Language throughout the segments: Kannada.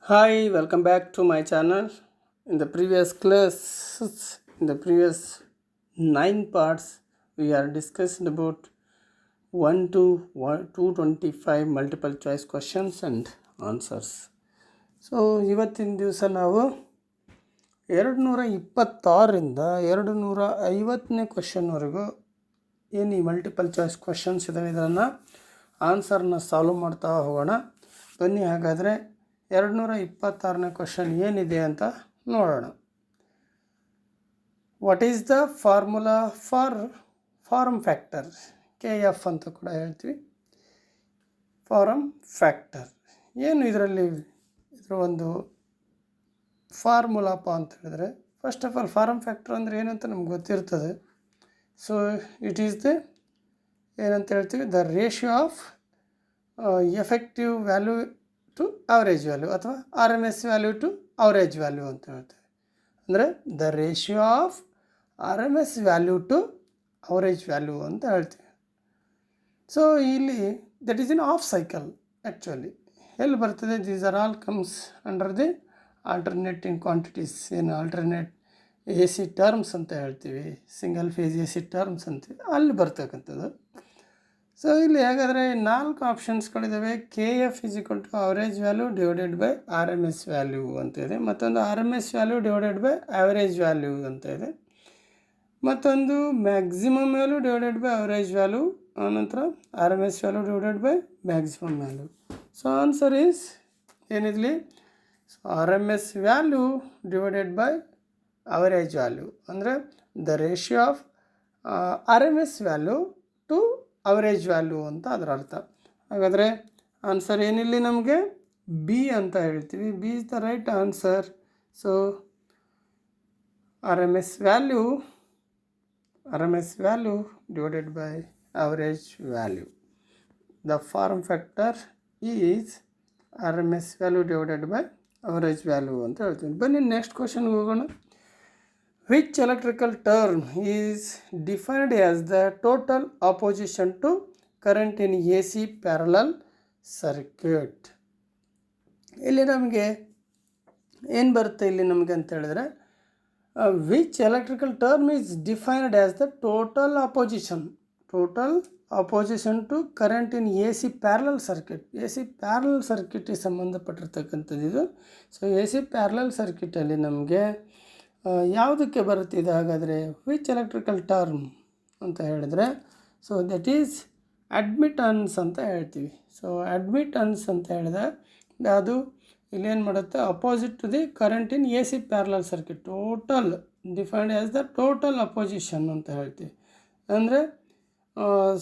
Hi, welcome back to my channel. In the previous classes, in the previous 9 parts, we are discussing about 1 to 225 multiple choice questions and answers. So ಇವತ್ತಿನ ದಿವಸ ನಾವು 226ರಿಂದ 250ನೇ ಕ್ವಶನ್ವರೆಗೂ ಏನು ಈ ಮಲ್ಟಿಪಲ್ ಚಾಯ್ಸ್ ಕ್ವಶನ್ಸ್ ಇದ್ದಾವೆ ಇದನ್ನು ಆನ್ಸರ್ನ ಸಾಲ್ವ್ ಮಾಡ್ತಾ ಹೋಗೋಣ. ಬನ್ನಿ ಹಾಗಾದರೆ 226ನೇ ಕ್ವಶನ್ ಏನಿದೆ ಅಂತ ನೋಡೋಣ. What is the formula for form factor? KF ಅಂತ ಕೂಡ ಹೇಳ್ತೀವಿ. ಫಾರಮ್ ಫ್ಯಾಕ್ಟರ್ ಏನು ಇದರಲ್ಲಿ ಇದರ ಒಂದು ಫಾರ್ಮುಲಾಪ ಅಂತ ಹೇಳಿದ್ರೆ, first of all form factor ಅಂದರೆ ಏನಂತ ನಮ್ಗೆ ಗೊತ್ತಿರ್ತದೆ. ಸೊ ಇಟ್ ಈಸ್ ದ ಏನಂತ ಹೇಳ್ತೀವಿ, the ratio of effective value to average value ಅಥವಾ RMS value to average value ಅಂತ ಹೇಳ್ತೇವೆ. ಅಂದರೆ the ratio of RMS value to average value ಅಂತ ಹೇಳ್ತೀವಿ. ಸೊ ಇಲ್ಲಿ that is in of cycle. Actually ಎಲ್ಲಿ ಬರ್ತದೆ, these are all comes under the alternating quantities. ಏನು ಆಲ್ಟರ್ನೇಟ್ AC ಟರ್ಮ್ಸ್ ಅಂತ ಹೇಳ್ತೀವಿ, ಸಿಂಗಲ್ ಫೇಸ್ AC ಟರ್ಮ್ಸ್ ಅಂತೀವಿ, ಅಲ್ಲಿ ಬರ್ತಕ್ಕಂಥದ್ದು. ಸೊ ಇಲ್ಲಿ ಹಾಗಾದರೆ 4 ಆಪ್ಷನ್ಸ್ಗಳಿದ್ದಾವೆ. KF is equal to average value divided by RMS value ಅಂತ ಇದೆ, ಮತ್ತೊಂದು RMS value divided by average value ಅಂತ ಇದೆ, ಮತ್ತೊಂದು maximum value divided by average value, ಆನಂತರ RMS value divided by maximum value. So answer is ಏನಿರಲಿ, so RMS value divided by average value ಅಂದರೆ the ratio of RMS value to average value ಅಂತ ಅದರ ಅರ್ಥ. ಹಾಗಾದರೆ ಆನ್ಸರ್ ಏನಿಲ್ಲಿ ನಮಗೆ B ಅಂತ ಹೇಳ್ತೀವಿ. B is the right answer. So RMS value divided by average value. The form factor is RMS value divided by average value ಅಂತ ಹೇಳ್ತೀವಿ. ಬನ್ನಿ ನೆಕ್ಸ್ಟ್ ಕ್ವಶನ್ಗೆ ಹೋಗೋಣ. Which electrical term is defined as the total opposition to current in AC parallel circuit? ಇಲ್ಲಿ ನಮಗೆ ಏನು ಬರುತ್ತೆ ಇಲ್ಲಿ ನಮಗೆ ಅಂತ ಹೇಳಿದ್ರೆ, which electrical term is defined as the total opposition to current in AC parallel circuit. AC parallel ಸರ್ಕ್ಯೂಟಿಗೆ ಸಂಬಂಧಪಟ್ಟಿರ್ತಕ್ಕಂಥದ್ದು ಇದು. ಸೊ AC ಪ್ಯಾರಲಲ್ ಸರ್ಕ್ಯೂಟಲ್ಲಿ ನಮಗೆ ಯಾವುದಕ್ಕೆ ಬರುತ್ತಿದೆ ಹಾಗಾದರೆ, ವಿಚ್ ಎಲೆಕ್ಟ್ರಿಕಲ್ ಟರ್ಮ್ ಅಂತ ಹೇಳಿದ್ರೆ, ಸೊ ದಟ್ ಈಸ್ ಅಡ್ಮಿಟನ್ಸ್ ಅಂತ ಹೇಳ್ತೀವಿ. ಸೊ ಅಡ್ಮಿಟನ್ಸ್ ಅಂತ ಹೇಳಿದ್ರೆ ಅದು ಇಲ್ಲೇನು ಮಾಡುತ್ತೆ, opposite to the current in AC parallel circuit, total defined as the total opposition ಅಂತ ಹೇಳ್ತೀವಿ. ಅಂದರೆ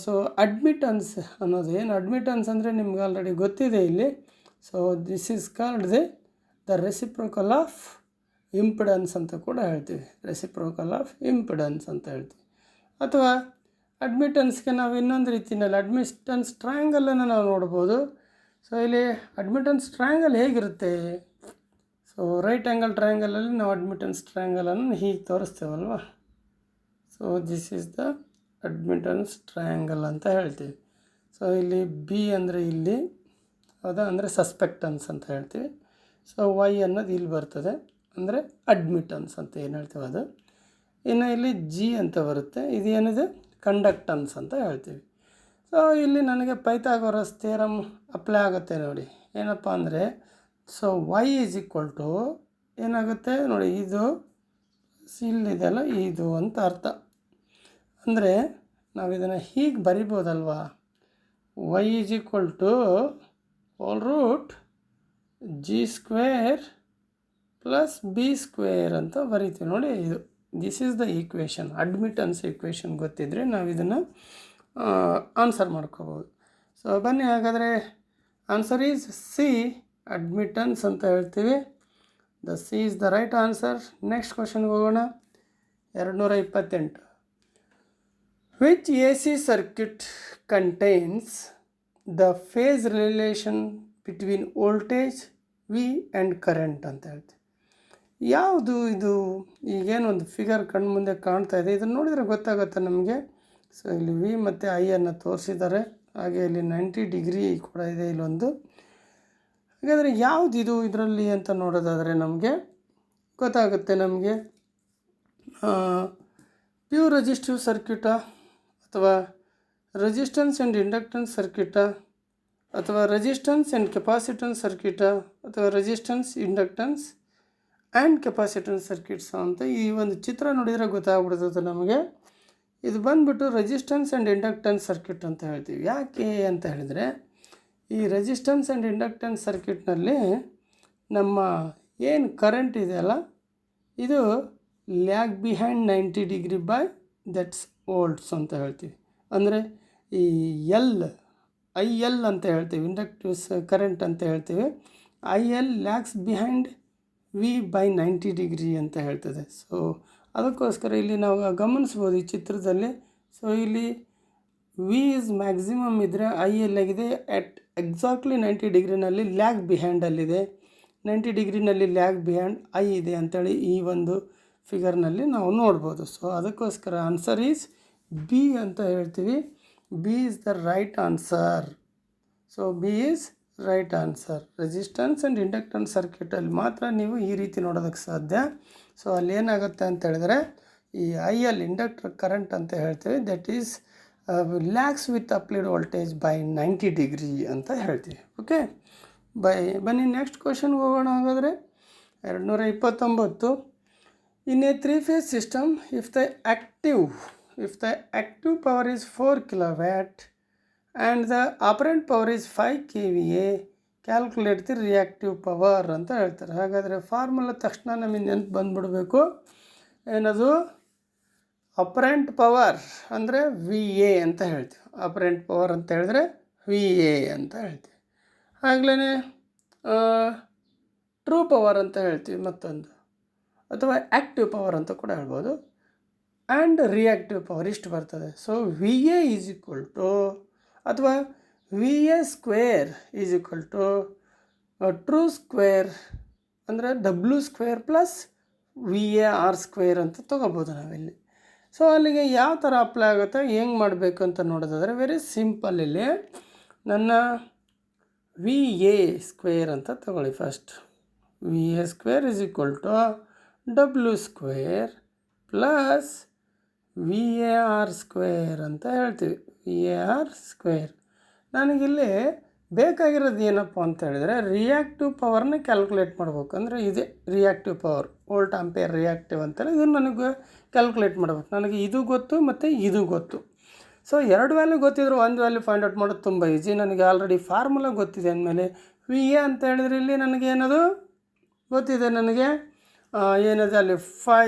ಸೊ ಅಡ್ಮಿಟನ್ಸ್ ಅನ್ನೋದು ಏನು, ಅಡ್ಮಿಟನ್ಸ್ ಅಂದರೆ ನಿಮ್ಗೆ ಆಲ್ರೆಡಿ ಗೊತ್ತಿದೆ ಇಲ್ಲಿ. So this is called the reciprocal of impedance ಅಂತ ಕೂಡ ಹೇಳ್ತೀವಿ. ರೆಸಿಪ್ರೋಕಲ್ ಆಫ್ ಇಂಪಿಡೆನ್ಸ್ ಅಂತ ಹೇಳ್ತೀವಿ. ಅಥವಾ ಅಡ್ಮಿಟನ್ಸ್ಗೆ ನಾವು ಇನ್ನೊಂದು ರೀತಿಯಲ್ಲಿ ಅಡ್ಮಿಟನ್ಸ್ ಟ್ರಯಾಂಗಲನ್ನು ನಾವು ನೋಡ್ಬೋದು. ಸೊ ಇಲ್ಲಿ ಅಡ್ಮಿಟನ್ಸ್ ಟ್ರಯಾಂಗಲ್ ಹೇಗಿರುತ್ತೆ, ಸೊ ರೈಟ್ ಆ್ಯಂಗಲ್ ಟ್ರಯಾಂಗಲಲ್ಲಿ ನಾವು ಅಡ್ಮಿಟನ್ಸ್ ಟ್ರಯಾಂಗಲನ್ನು ಹೀಗೆ ತೋರಿಸ್ತೇವಲ್ವ. So this is the admittance triangle ಅಂತ ಹೇಳ್ತೀವಿ. ಸೊ ಇಲ್ಲಿ B ಅಂದರೆ ಇಲ್ಲಿ ಹೌದಾ, ಅಂದರೆ ಸಸ್ಪೆಕ್ಟನ್ಸ್ ಅಂತ ಹೇಳ್ತೀವಿ. ಸೊ Y ಅನ್ನೋದು ಇಲ್ಲಿ ಬರ್ತದೆ, ಅಂದರೆ ಅಡ್ಮಿಟನ್ಸ್ ಅಂತ ಏನು ಹೇಳ್ತೀವಿ ಅದು. ಇನ್ನು ಇಲ್ಲಿ G ಅಂತ ಬರುತ್ತೆ, ಇದು ಏನಿದೆ ಕಂಡಕ್ಟನ್ಸ್ ಅಂತ ಹೇಳ್ತೀವಿ. ಸೊ ಇಲ್ಲಿ ನನಗೆ ಪೈಥಾಗೋರಸ್ ಥಿಯರಮ್ ಅಪ್ಲೈ ಆಗುತ್ತೆ ನೋಡಿ. ಏನಪ್ಪ ಅಂದರೆ, so Y is equal to ಏನಾಗುತ್ತೆ ನೋಡಿ, ಇದು ಇಲ್ಲಿದೆಲ್ಲ ಇದು ಅಂತ ಅರ್ಥ. ಅಂದರೆ ನಾವು ಇದನ್ನು ಹೀಗೆ ಬರಿಬೋದಲ್ವಾ, Y is equal to whole root G² plus B² ಅಂತ ಬರಿತೀವಿ ನೋಡಿ. ಇದು this is the equation. Admittance equation ಗೊತ್ತಿದ್ದರೆ ನಾವು ಇದನ್ನು ಆನ್ಸರ್ ಮಾಡ್ಕೋಬೋದು. ಸೊ ಬನ್ನಿ ಹಾಗಾದರೆ ಆನ್ಸರ್ ಈಸ್ C, ಅಡ್ಮಿಟನ್ಸ್ ಅಂತ ಹೇಳ್ತೀವಿ. The C is the right answer. Next ಕ್ವಶನ್ಗೆ ಹೋಗೋಣ. 228. Which AC circuit contains the phase relation between voltage V and current ಅಂತ ಹೇಳ್ತೀವಿ. ಯಾವುದು ಇದು, ಈಗೇನು ಒಂದು ಫಿಗರ್ ಕಣ್ಣು ಮುಂದೆ ಕಾಣ್ತಾ ಇದೆ, ಇದನ್ನು ನೋಡಿದರೆ ಗೊತ್ತಾಗುತ್ತೆ ನಮಗೆ. ಸೊ ಇಲ್ಲಿ V ಮತ್ತು I ಅನ್ನು ತೋರಿಸಿದ್ದಾರೆ. ಹಾಗೆ ಇಲ್ಲಿ 90 ಡಿಗ್ರಿ ಕೂಡ ಇದೆ ಇಲ್ಲೊಂದು. ಹಾಗಾದರೆ ಯಾವುದಿದು ಇದರಲ್ಲಿ ಅಂತ ನೋಡೋದಾದರೆ ನಮಗೆ ಗೊತ್ತಾಗುತ್ತೆ. ನಮಗೆ ಪ್ಯೂರ್ ರೆಸಿಸ್ಟಿವ್ ಸರ್ಕ್ಯೂಟಾ ಅಥವಾ ರೆಸಿಸ್ಟೆನ್ಸ್ ಆ್ಯಂಡ್ ಇಂಡಕ್ಟೆನ್ಸ್ ಸರ್ಕ್ಯೂಟಾ ಅಥವಾ ರೆಸಿಸ್ಟೆನ್ಸ್ ಆ್ಯಂಡ್ ಕೆಪಾಸಿಟೆನ್ಸ್ ಸರ್ಕ್ಯೂಟಾ ಅಥವಾ resistance inductance and capacitance circuits ಅಂತ ಈ ಒಂದು ಚಿತ್ರ ನೋಡಿದರೆ ಗೊತ್ತಾಗ್ಬಿಡ್ತದೆ ನಮಗೆ. ಇದು ಬಂದುಬಿಟ್ಟು ರೆಸಿಸ್ಟೆನ್ಸ್ ಆ್ಯಂಡ್ ಇಂಡಕ್ಟೆನ್ಸ್ ಸರ್ಕ್ಯೂಟ್ ಅಂತ ಹೇಳ್ತೀವಿ. ಯಾಕೆ ಅಂತ ಹೇಳಿದರೆ ಈ ರೆಸಿಸ್ಟೆನ್ಸ್ ಆ್ಯಂಡ್ ಇಂಡಕ್ಟೆನ್ಸ್ ಸರ್ಕ್ಯೂಟ್ನಲ್ಲಿ ನಮ್ಮ ಏನು ಕರೆಂಟ್ ಇದೆಯಲ್ಲ ಇದು lag behind 90 degree by that's volts ಅಂತ ಹೇಳ್ತೀವಿ. ಅಂದರೆ ಈ IL ಅಂತ ಹೇಳ್ತೀವಿ, ಇಂಡಕ್ಟಿವ್ಸ್ ಕರೆಂಟ್ ಅಂತ ಹೇಳ್ತೀವಿ. IL lags behind V by 90 degree ಅಂತ ಹೇಳ್ತದೆ. ಸೊ ಅದಕ್ಕೋಸ್ಕರ ಇಲ್ಲಿ ನಾವು ಗಮನಿಸ್ಬೋದು ಈ ಚಿತ್ರದಲ್ಲಿ. ಸೊ ಇಲ್ಲಿ V ಇಸ್ ಮ್ಯಾಕ್ಸಿಮಮ್ ಇದ್ದರೆ IL ಆಗಿದೆ ಎಕ್ಸಾಕ್ಟ್ಲಿ 90 ಡಿಗ್ರಿನಲ್ಲಿ ಲ್ಯಾಗ್ ಬಿಹೈಂಡಲ್ಲಿದೆ, 90 ಡಿಗ್ರಿನಲ್ಲಿ ಲ್ಯಾಗ್ ಬಿಹೈಂಡ್ I ಇದೆ ಅಂಥೇಳಿ ಈ ಒಂದು ಫಿಗರ್ನಲ್ಲಿ ನಾವು ನೋಡ್ಬೋದು. ಸೊ ಅದಕ್ಕೋಸ್ಕರ ಆನ್ಸರ್ ಈಸ್ B ಅಂತ ಹೇಳ್ತೀವಿ. B is the right answer. So B is right answer. Resistance and inductance ಸರ್ಕ್ಯೂಟಲ್ಲಿ ಮಾತ್ರ ನೀವು ಈ ರೀತಿ ನೋಡೋದಕ್ಕೆ ಸಾಧ್ಯ. ಸೊ ಅಲ್ಲಿ ಏನಾಗುತ್ತೆ ಅಂತ ಹೇಳಿದ್ರೆ ಈ IL ಇಂಡಕ್ಟರ್ ಕರೆಂಟ್ ಅಂತ ಹೇಳ್ತೀವಿ, that is lags with applied voltage by 90 degree ಅಂತ ಹೇಳ್ತೀವಿ. ಓಕೆ, ಬನ್ನಿ ನೆಕ್ಸ್ಟ್ ಕ್ವಶನ್ಗೆ ಹೋಗೋಣ. ಹಾಗಾದರೆ 229. In a 3-phase system if the active power is 4 kilowatt and the operant power is 5 kVA, calculate the reactive power ಅಂತ ಹೇಳ್ತಾರೆ. ಹಾಗಾದರೆ ಫಾರ್ಮುಲಾ ತಕ್ಷಣ ನಮಗೆ ನೆನಪು ಬಂದುಬಿಡಬೇಕು. ಏನದು? ಅಪರೆಂಟ್ ಪವರ್ ಅಂದರೆ VA ಅಂತ ಹೇಳ್ತೀವಿ. ಅಪರೆಂಟ್ ಪವರ್ ಅಂತ ಹೇಳಿದ್ರೆ VA ಅಂತ ಹೇಳ್ತೀವಿ. ಆಗಲೇ ಟ್ರೂ ಪವರ್ ಅಂತ ಹೇಳ್ತೀವಿ ಮತ್ತೊಂದು, ಅಥವಾ ಆ್ಯಕ್ಟಿವ್ ಪವರ್ ಅಂತ ಕೂಡ ಹೇಳ್ಬೋದು. ಆ್ಯಂಡ್ ರಿಯಾಕ್ಟಿವ್ ಪವರ್ ಇಷ್ಟು ಬರ್ತದೆ. So VA is equal to ಅಥವಾ VA square is equal to true square ಅಂದರೆ W² ಪ್ಲಸ್ VAR ಸ್ಕ್ವೇರ್ ಅಂತ ತೊಗೋಬೋದು ನಾವಿಲ್ಲಿ. ಸೊ ಅಲ್ಲಿಗೆ ಯಾವ ಥರ ಅಪ್ಲೈ ಆಗುತ್ತೆ, ಹೆಂಗೆ ಮಾಡಬೇಕು ಅಂತ ನೋಡೋದಾದರೆ ವೆರಿ ಸಿಂಪಲ್. ಇಲ್ಲಿ ನನ್ನ VA ಸ್ಕ್ವೇರ್ ಅಂತ ತಗೊಳ್ಳಿ. First VA square is equal to W² plus VAR square ಅಂತ ಹೇಳ್ತೀವಿ. VAR square. ನನಗಿಲ್ಲಿ ಬೇಕಾಗಿರೋದು ಏನಪ್ಪ ಅಂತ ಹೇಳಿದರೆ ರಿಯಾಕ್ಟಿವ್ ಪವರ್ನ ಕ್ಯಾಲ್ಕುಲೇಟ್ ಮಾಡ್ಬೇಕು. ಅಂದರೆ ಇದೆ reactive power, volt ampere reactive ಅಂತೇಳಿ ಇದನ್ನು ನನಗೆ ಕ್ಯಾಲ್ಕುಲೇಟ್ ಮಾಡ್ಬೇಕು. ನನಗೆ ಇದು ಗೊತ್ತು ಮತ್ತು ಇದು ಗೊತ್ತು. ಸೊ ಎರಡು ವ್ಯಾಲ್ಯೂ ಗೊತ್ತಿದ್ರು ಒಂದು ವ್ಯಾಲ್ಯೂ ಫೈಂಡ್ ಔಟ್ ಮಾಡೋದು ತುಂಬ ಈಸಿ. ನನಗೆ ಆಲ್ರೆಡಿ ಫಾರ್ಮುಲಾ ಗೊತ್ತಿದೆ ಅಂದಮೇಲೆ VA ಅಂತ ಹೇಳಿದ್ರೆ ಇಲ್ಲಿ ನನಗೆ ಏನದು ಗೊತ್ತಿದೆ, ನನಗೆ ಏನಿದೆ ಅಲ್ಲಿ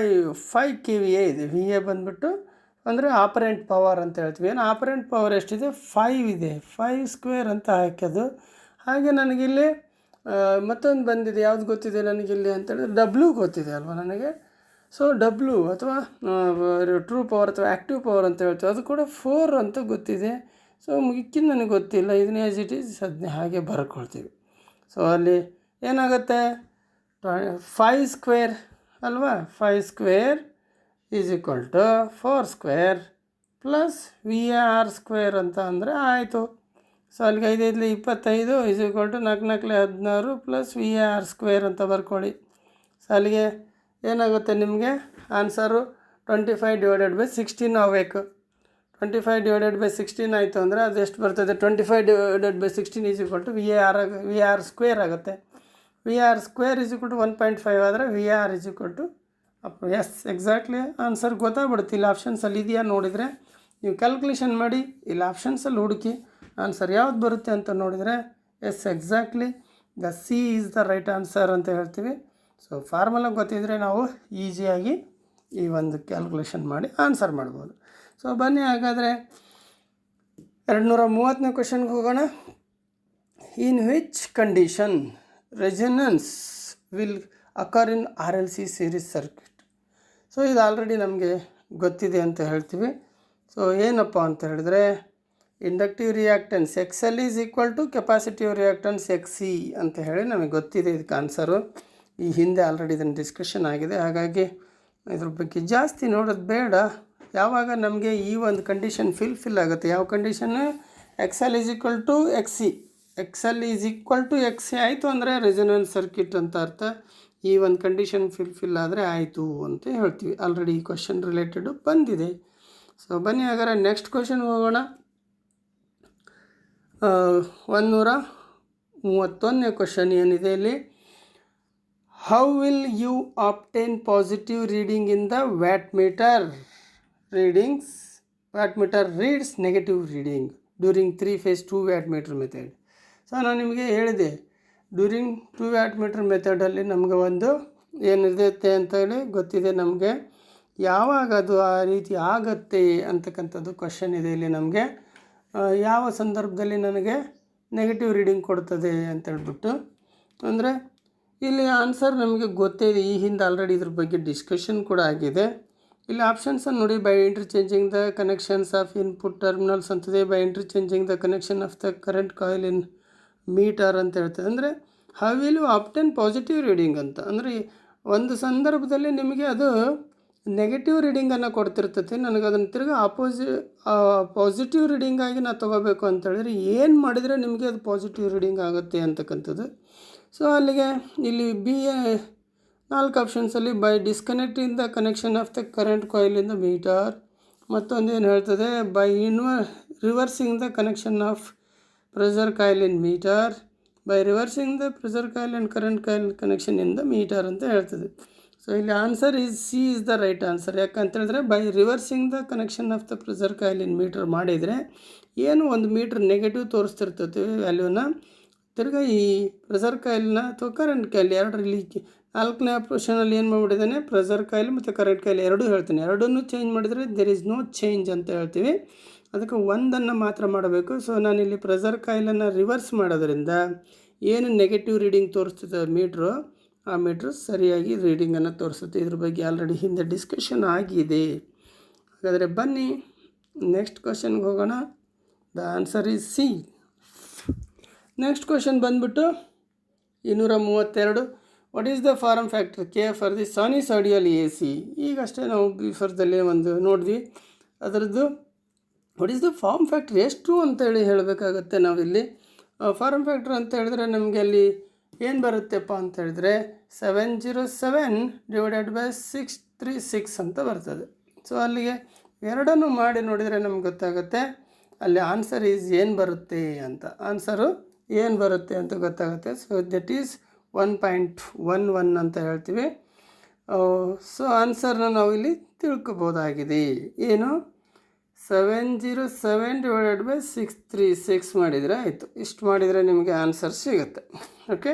5 kVA ಇದೆ. VA ಬಂದುಬಿಟ್ಟು ಅಂದರೆ ಆಪರೆಂಟ್ ಪವರ್ ಅಂತ ಹೇಳ್ತೀವಿ. ಏನು ಆಪರೆಂಟ್ ಪವರ್ ಎಷ್ಟಿದೆ? 5 ಇದೆ. 5 ಸ್ಕ್ವೇರ್ ಅಂತ ಹಾಕೋದು. ಹಾಗೆ ನನಗಿಲ್ಲಿ ಮತ್ತೊಂದು ಬಂದಿದೆ, ಯಾವ್ದು ಗೊತ್ತಿದೆ ನನಗಿಲ್ಲಿ ಅಂತೇಳಿದ್ರೆ W ಗೊತ್ತಿದೆ ಅಲ್ವಾ ನನಗೆ. ಸೊ W ಅಥವಾ ಟ್ರೂ ಪವರ್ ಅಥವಾ ಆ್ಯಕ್ಟಿವ್ ಪವರ್ ಅಂತ ಹೇಳ್ತೀವಿ, ಅದು ಕೂಡ 4 ಅಂತ ಗೊತ್ತಿದೆ. ಸೊ ಮಿಕ್ಕಿದ ನನಗೆ ಗೊತ್ತಿಲ್ಲ, ಇದನ್ನ ಆ್ಯಸ್ ಇಟ್ ಈಸ್ ಅದನ್ನೇ ಹಾಗೆ ಬರ್ಕೊಳ್ತೀವಿ. ಸೊ ಅಲ್ಲಿ ಏನಾಗುತ್ತೆ, 5 ಸ್ಕ್ವೇರ್ ಅಲ್ವಾ, 5 square is equal to 4 square plus VAR square ಅಂತ ಅಂದರೆ ಆಯಿತು. ಸೊ ಅಲ್ಲಿಗೆ 5 5 25 is equal to 4 4 16 plus VAR square ಅಂತ ಬರ್ಕೊಳ್ಳಿ. ಸೊ ಅಲ್ಲಿಗೆ ಏನಾಗುತ್ತೆ ನಿಮಗೆ ಆನ್ಸರು 25/16 ಆಗಬೇಕು. 25/16 ಆಯಿತು ಅಂದರೆ ಅದು ಎಷ್ಟು ಬರ್ತದೆ? 25/16 is equal to VAR square ಆಗುತ್ತೆ. VAR square is equal to 1.5 ಆದರೆ VAR is equal to yes exactly answer ಗೊತ್ತಾಗ್ಬಿಡುತ್ತೆ. ಇಲ್ಲಿ ಆಪ್ಷನ್ಸಲ್ಲಿ ಇದೆಯಾ ನೋಡಿದರೆ ನೀವು ಕ್ಯಾಲ್ಕುಲೇಷನ್ ಮಾಡಿ, ಇಲ್ಲಿ ಆಪ್ಷನ್ಸಲ್ಲಿ ಹುಡುಕಿ ಆನ್ಸರ್ ಯಾವ್ದು ಬರುತ್ತೆ ಅಂತ ನೋಡಿದರೆ yes exactly the C is the right answer ಅಂತ ಹೇಳ್ತೀವಿ. ಸೊ ಫಾರ್ಮುಲಾ ಗೊತ್ತಿದ್ದರೆ ನಾವು ಈಸಿಯಾಗಿ ಈ ಒಂದು ಕ್ಯಾಲ್ಕುಲೇಷನ್ ಮಾಡಿ ಆನ್ಸರ್ ಮಾಡ್ಬೋದು. ಸೊ ಬನ್ನಿ ಹಾಗಾದರೆ 230ನೇ ಕ್ವೆಶನ್ಗೆ ಹೋಗೋಣ. In which condition resonance will occur in RLC series circuit? So ಇದು ಆಲ್ರೆಡಿ ನಮಗೆ ಗೊತ್ತಿದೆ ಅಂತ ಹೇಳ್ತೀವಿ. ಸೊ ಏನಪ್ಪ ಅಂತ ಹೇಳಿದ್ರೆ inductive reactance XL is equal to capacitive reactance XC ಅಂತ ಹೇಳಿ ನಮಗೆ ಗೊತ್ತಿದೆ. ಇದಕ್ಕೆ ಆನ್ಸರು ಈ ಹಿಂದೆ ಆಲ್ರೆಡಿ ಇದನ್ನು ಡಿಸ್ಕಷನ್ ಆಗಿದೆ, ಹಾಗಾಗಿ ಇದ್ರ ಬಗ್ಗೆ ಜಾಸ್ತಿ ನೋಡೋದು ಬೇಡ. ಯಾವಾಗ ನಮಗೆ ಈ ಒಂದು ಕಂಡೀಷನ್ ಫಿಲ್ ಆಗುತ್ತೆ, ಯಾವ ಕಂಡೀಷನ್ನು XL is equal to XC, X L is equal to X A ಆಯಿತು ಅಂದರೆ ರೆಸೊನೆನ್ಸ್ ಸರ್ಕ್ಯೂಟ್ ಅಂತ ಅರ್ಥ. ಈ ಒಂದು ಕಂಡೀಷನ್ ಫಿಲ್ ಆದರೆ ಆಯಿತು ಅಂತ ಹೇಳ್ತೀವಿ. ಆಲ್ರೆಡಿ ಈ ಕ್ವಶನ್ ರಿಲೇಟೆಡು ಬಂದಿದೆ. ಸೊ ಬನ್ನಿ ಹಾಗಾದ್ರೆ ನೆಕ್ಸ್ಟ್ ಕ್ವಶನ್ಗೆ ಹೋಗೋಣ. 131ನೇ ಕ್ವಶನ್ ಏನಿದೆ ಇಲ್ಲಿ, how will you obtain positive reading in the watt meter reads negative reading during 3-phase 2 watt meter method. So ನಾನು ನಿಮಗೆ ಹೇಳಿದೆ, ಡ್ಯೂರಿಂಗ್ 2 ವ್ಯಾಟ್ ಮೀಟರ್ ಮೆಥಡಲ್ಲಿ ನಮಗೆ ಒಂದು ಏನಿರುತ್ತೆ ಅಂತೇಳಿ ಗೊತ್ತಿದೆ. ನಮಗೆ ಯಾವಾಗ ಅದು ಆ ರೀತಿ ಆಗತ್ತೆ ಅಂತಕ್ಕಂಥದ್ದು ಕ್ವಶನ್ ಇದೆ ಇಲ್ಲಿ. ನಮಗೆ ಯಾವ ಸಂದರ್ಭದಲ್ಲಿ ನನಗೆ ನೆಗೆಟಿವ್ ರೀಡಿಂಗ್ ಕೊಡ್ತದೆ ಅಂತೇಳ್ಬಿಟ್ಟು, ಅಂದರೆ ಇಲ್ಲಿ ಆನ್ಸರ್ ನಮಗೆ ಗೊತ್ತಿದೆ. ಈ ಹಿಂದೆ ಆಲ್ರೆಡಿ ಇದ್ರ ಬಗ್ಗೆ ಡಿಸ್ಕಷನ್ ಕೂಡ ಆಗಿದೆ. ಇಲ್ಲಿ ಆಪ್ಷನ್ಸನ್ನು ನೋಡಿ, by interchanging the connections of input terminals ಅಂತದೆ, by interchanging the connection of the current coil in meter ಅಂತ ಹೇಳ್ತದೆ. ಅಂದರೆ how will you obtain positive reading ಅಂತ, ಅಂದರೆ ಒಂದು ಸಂದರ್ಭದಲ್ಲಿ ನಿಮಗೆ ಅದು ನೆಗೆಟಿವ್ ರೀಡಿಂಗನ್ನು ಕೊಡ್ತಿರ್ತೈತಿ, ನನಗೆ ಅದನ್ನು ತಿರ್ಗಿ ಪಾಸಿಟಿವ್ ರೀಡಿಂಗಾಗಿ ನಾನು ತೊಗೋಬೇಕು ಅಂತೇಳಿದ್ರೆ ಏನು ಮಾಡಿದರೆ ನಿಮಗೆ ಅದು ಪಾಸಿಟಿವ್ ರೀಡಿಂಗ್ ಆಗುತ್ತೆ ಅಂತಕ್ಕಂಥದ್ದು. ಸೊ ಅಲ್ಲಿಗೆ ಇಲ್ಲಿ ಬಿ ಎ 4 ಆಪ್ಷನ್ಸಲ್ಲಿ by disconnecting the connection of the current coil in the meter, ಮತ್ತೊಂದು ಏನು ಹೇಳ್ತದೆ by reversing the connection of pressure coil in meter, by reversing the pressure coil and current coil connection in the meter ಅಂತ ಹೇಳ್ತದೆ. ಸೊ ಇಲ್ಲಿ answer is C is the right answer. ಯಾಕಂತ ಹೇಳಿದ್ರೆ by reversing the connection of the pressure coil in meter ಮಾಡಿದರೆ ಏನು ಒಂದು ಮೀಟ್ರ್ ನೆಗೆಟಿವ್ ತೋರಿಸ್ತಿರ್ತೈತೆ ವ್ಯಾಲ್ಯೂನ, ತಿರ್ಗಿ ಈ ಪ್ರೆಷರ್ ಕಾಯಿಲ್ನ ಅಥವಾ ಕರೆಂಟ್ ಕಾಯಿಲ್ ಎರಡರಲ್ಲಿ 4ನೇ ಆಪ್ಷನಲ್ಲಿ ಏನು ಮಾಡಿಬಿಟ್ಟಿದ್ದಾನೆ, ಪ್ರೆಷರ್ ಕಾಯಿಲ್ ಮತ್ತು ಕರೆಂಟ್ ಕಾಯಿಲ್ ಎರಡೂ ಹೇಳ್ತೀನಿ. ಎರಡನ್ನೂ ಚೇಂಜ್ ಮಾಡಿದರೆ ದೇರ್ ಈಸ್ ನೋ ಚೇಂಜ್ ಅಂತ ಹೇಳ್ತೀವಿ. ಅದಕ್ಕೆ ಒಂದನ್ನು ಮಾತ್ರ ಮಾಡಬೇಕು. ಸೊ ನಾನಿಲ್ಲಿ ಪ್ರೆಷರ್ ಕಾಯಿಲನ್ನು ರಿವರ್ಸ್ ಮಾಡೋದ್ರಿಂದ ಏನು ನೆಗೆಟಿವ್ ರೀಡಿಂಗ್ ತೋರಿಸ್ತದೆ ಮೀಟ್ರು, ಆ ಮೀಟ್ರು ಸರಿಯಾಗಿ ರೀಡಿಂಗನ್ನು ತೋರಿಸುತ್ತೆ. ಇದ್ರ ಬಗ್ಗೆ ಆಲ್ರೆಡಿ ಹಿಂದೆ ಡಿಸ್ಕಷನ್ ಆಗಿದೆ. ಹಾಗಾದರೆ ಬನ್ನಿ ನೆಕ್ಸ್ಟ್ ಕ್ವಶನ್ಗೆ ಹೋಗೋಣ. The answer is C. Next question ಬಂದ್ಬಿಟ್ಟು 232. What is the form factor K for the sinusoidal A C. ಈಗಷ್ಟೇ ನಾವು ಬಿಫೋರ್ದಲ್ಲಿ ಒಂದು ನೋಡಿದ್ವಿ ಅದರದ್ದು. What is the form factor ಎಷ್ಟು ಅಂತೇಳಿ ಹೇಳಬೇಕಾಗತ್ತೆ ನಾವಿಲ್ಲಿ. ಫಾರ್ಮ್ ಫ್ಯಾಕ್ಟರ್ ಅಂತ ಹೇಳಿದ್ರೆ ನಮಗೆ ಅಲ್ಲಿ ಏನು ಬರುತ್ತೆಪ್ಪ ಅಂತ ಹೇಳಿದ್ರೆ 707 ಡಿವೈಡೆಡ್ ಬೈ 636 ಅಂತ ಬರ್ತದೆ. ಸೊ ಅಲ್ಲಿಗೆ ಎರಡನ್ನು ಮಾಡಿ ನೋಡಿದರೆ ನಮ್ಗೆ ಗೊತ್ತಾಗುತ್ತೆ ಅಲ್ಲಿ ಆನ್ಸರ್ ಈಸ್ ಏನು ಬರುತ್ತೆ ಅಂತ. ಆನ್ಸರು ಏನು ಬರುತ್ತೆ ಅಂತ ಗೊತ್ತಾಗುತ್ತೆ. ಸೊ ದಟ್ ಈಸ್ 1.11 ಅಂತ ಹೇಳ್ತೀವಿ. ಸೊ ಆನ್ಸರ್ನ ನಾವು ಇಲ್ಲಿ ತಿಳ್ಕೊಬೋದಾಗಿದೆ. ಏನು 707 ಡಿವೈಡೆಡ್ ಬೈ 636 ಮಾಡಿದರೆ ಆಯಿತು. ಇಷ್ಟು ಮಾಡಿದರೆ ನಿಮಗೆ ಆನ್ಸರ್ ಸಿಗುತ್ತೆ. ಓಕೆ,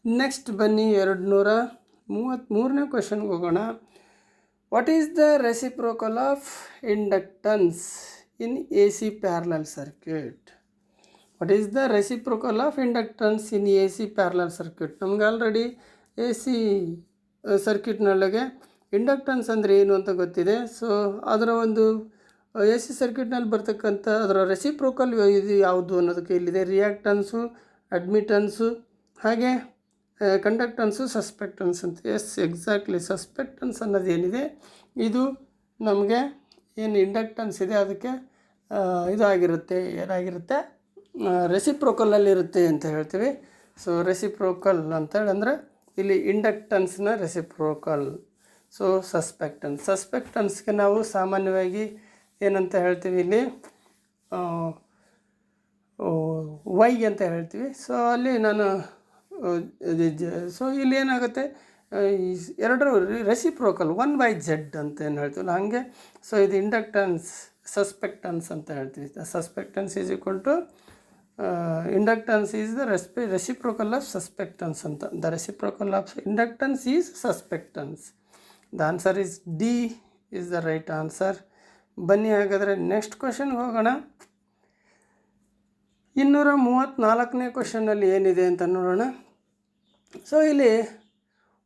ನೆಕ್ಸ್ಟ್ ಬನ್ನಿ 233ನೇ ಕ್ವಶನ್ಗೆ ಹೋಗೋಣ. What is the reciprocal of inductance in a C parallel circuit. What is the reciprocal of inductance in a C parallel circuit. ನಮ್ಗೆ ಆಲ್ರೆಡಿ ಎ ಸಿ ಸರ್ಕ್ಯೂಟ್ನೊಳಗೆ ಇಂಡಕ್ಟನ್ಸ್ ಅಂದರೆ ಏನು ಅಂತ ಗೊತ್ತಿದೆ. ಸೊ ಅದರ ಒಂದು ಎ ಸಿ ಸರ್ಕ್ಯೂಟ್ನಲ್ಲಿ ಬರ್ತಕ್ಕಂಥ ಅದರ ರೆಸಿಪ್ರೋಕಲ್ ಇದು ಯಾವುದು ಅನ್ನೋದಕ್ಕೆ ಇಲ್ಲಿದೆ. ರಿಯಾಕ್ಟನ್ಸು, ಅಡ್ಮಿಟನ್ಸು, ಹಾಗೆ ಕಂಡಕ್ಟನ್ಸು, ಸಸ್ಪೆಕ್ಟನ್ಸ್ ಅಂತ. S, exactly. ಸಸ್ಪೆಕ್ಟನ್ಸ್ ಅನ್ನೋದು ಏನಿದೆ ಇದು ನಮಗೆ ಏನು ಇಂಡಕ್ಟನ್ಸ್ ಇದೆ ಅದಕ್ಕೆ ಏನಾಗಿರುತ್ತೆ ರೆಸಿಪ್ರೋಕಲಲ್ಲಿರುತ್ತೆ ಅಂತ ಹೇಳ್ತೀವಿ. ಸೊ ರೆಸಿಪ್ರೋಕಲ್ ಅಂತೇಳಿ ಅಂದರೆ ಇಲ್ಲಿ ಇಂಡಕ್ಟನ್ಸ್ನ ರೆಸಿಪ್ರೋಕಲ್. ಸೊ ಸಸ್ಪೆಕ್ಟನ್ಸ್ಗೆ ನಾವು ಸಾಮಾನ್ಯವಾಗಿ ಏನಂತ ಹೇಳ್ತೀವಿ ಇಲ್ಲಿ ವೈ ಅಂತ ಹೇಳ್ತೀವಿ. ಸೊ ಅಲ್ಲಿ ನಾನು ಸೊ ಇಲ್ಲಿ ಏನಾಗುತ್ತೆ ಎರಡರ ರೆಸಿಪ್ರೋಕಲ್ 1/z ಅಂತ ಏನು ಹೇಳ್ತೀವಲ್ಲ ಹಾಗೆ. ಸೊ ಇದು ಇಂಡಕ್ಟನ್ಸ್ ಸಸ್ಪೆಕ್ಟನ್ಸ್ ಅಂತ ಹೇಳ್ತೀವಿ. Susceptance is equal to inductance is the reciprocal of susceptance ಅಂತ. The reciprocal of inductance is susceptance. The answer is D is the right answer. ಬನ್ನಿ ಹಾಗಾದರೆ ನೆಕ್ಸ್ಟ್ ಕ್ವಶನ್ಗೆ ಹೋಗೋಣ. 234ನೇ ಕ್ವಶನ್ನಲ್ಲಿ ಏನಿದೆ ಅಂತ ನೋಡೋಣ. ಸೊ ಇಲ್ಲಿ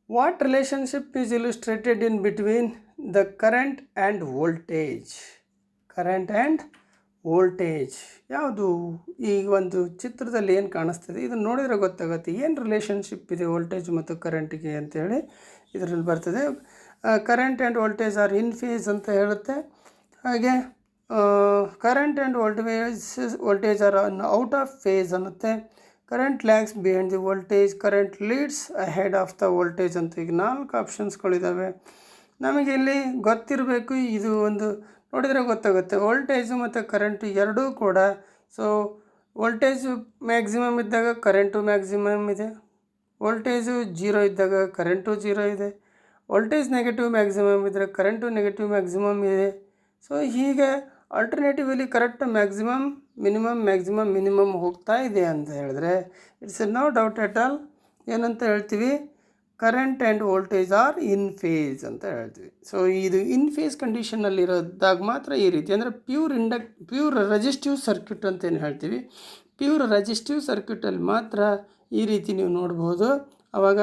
what relationship is illustrated in between the current and voltage. Current and voltage ಯಾವುದು ಈ ಒಂದು ಚಿತ್ರದಲ್ಲಿ ಏನು ಕಾಣಿಸ್ತದೆ ಇದನ್ನು ನೋಡಿದರೆ ಗೊತ್ತಾಗುತ್ತೆ ಏನು ರಿಲೇಷನ್ಶಿಪ್ ಇದೆ ವೋಲ್ಟೇಜ್ ಮತ್ತು ಕರೆಂಟಿಗೆ ಅಂತೇಳಿ ಇದರಲ್ಲಿ ಬರ್ತದೆ. Current and voltage are in phase ಅಂತ ಹೇಳುತ್ತೆ. ಹಾಗೆ current and voltage are out of phase ಅನ್ನುತ್ತೆ. Current lags behind the voltage, current leads ahead of the voltage ಅಂತ ಈಗ 4 ಆಪ್ಷನ್ಸ್ಗಳಿದ್ದಾವೆ. ನಮಗೆ ಇಲ್ಲಿ ಗೊತ್ತಿರಬೇಕು, ಇದು ಒಂದು ನೋಡಿದರೆ ಗೊತ್ತಾಗುತ್ತೆ. ವೋಲ್ಟೇಜು ಮತ್ತು ಕರೆಂಟು ಎರಡೂ ಕೂಡ, ಸೊ ವೋಲ್ಟೇಜು ಮ್ಯಾಕ್ಸಿಮಮ್ ಇದ್ದಾಗ ಕರೆಂಟು ಮ್ಯಾಕ್ಸಿಮಮ್ ಇದೆ, ವೋಲ್ಟೇಜು 0 ಇದ್ದಾಗ ಕರೆಂಟು 0 ಇದೆ, ವೋಲ್ಟೇಜ್ ನೆಗೆಟಿವ್ ಮ್ಯಾಕ್ಸಿಮಮ್ ಇದ್ದರೆ ಕರೆಂಟು ನೆಗೆಟಿವ್ ಮ್ಯಾಕ್ಸಿಮಮ್ ಇದೆ. ಸೊ ಹೀಗೆ ಆಲ್ಟರ್ನೇಟಿವಲಿ ಕರೆಕ್ಟ್ ಮ್ಯಾಕ್ಸಿಮಮ್ ಮಿನಿಮಮ್ ಹೋಗ್ತಾ ಇದೆ ಅಂತ ಹೇಳಿದ್ರೆ it's no doubt at all ಏನಂತ ಹೇಳ್ತೀವಿ, current and voltage are in phase ಅಂತ ಹೇಳ್ತೀವಿ. ಸೊ ಇದು ಇನ್ ಫೇಸ್ ಕಂಡೀಷನಲ್ಲಿರೋದಾಗ ಮಾತ್ರ ಈ ರೀತಿ, ಅಂದರೆ ಪ್ಯೂರ್ ರೆಸಿಸ್ಟಿವ್ ಸರ್ಕ್ಯೂಟ್ ಅಂತ ಏನು ಹೇಳ್ತೀವಿ, ಪ್ಯೂರ್ ರೆಸಿಸ್ಟಿವ್ ಸರ್ಕ್ಯೂಟಲ್ಲಿ ಮಾತ್ರ ಈ ರೀತಿ ನೀವು ನೋಡ್ಬೋದು. ಆವಾಗ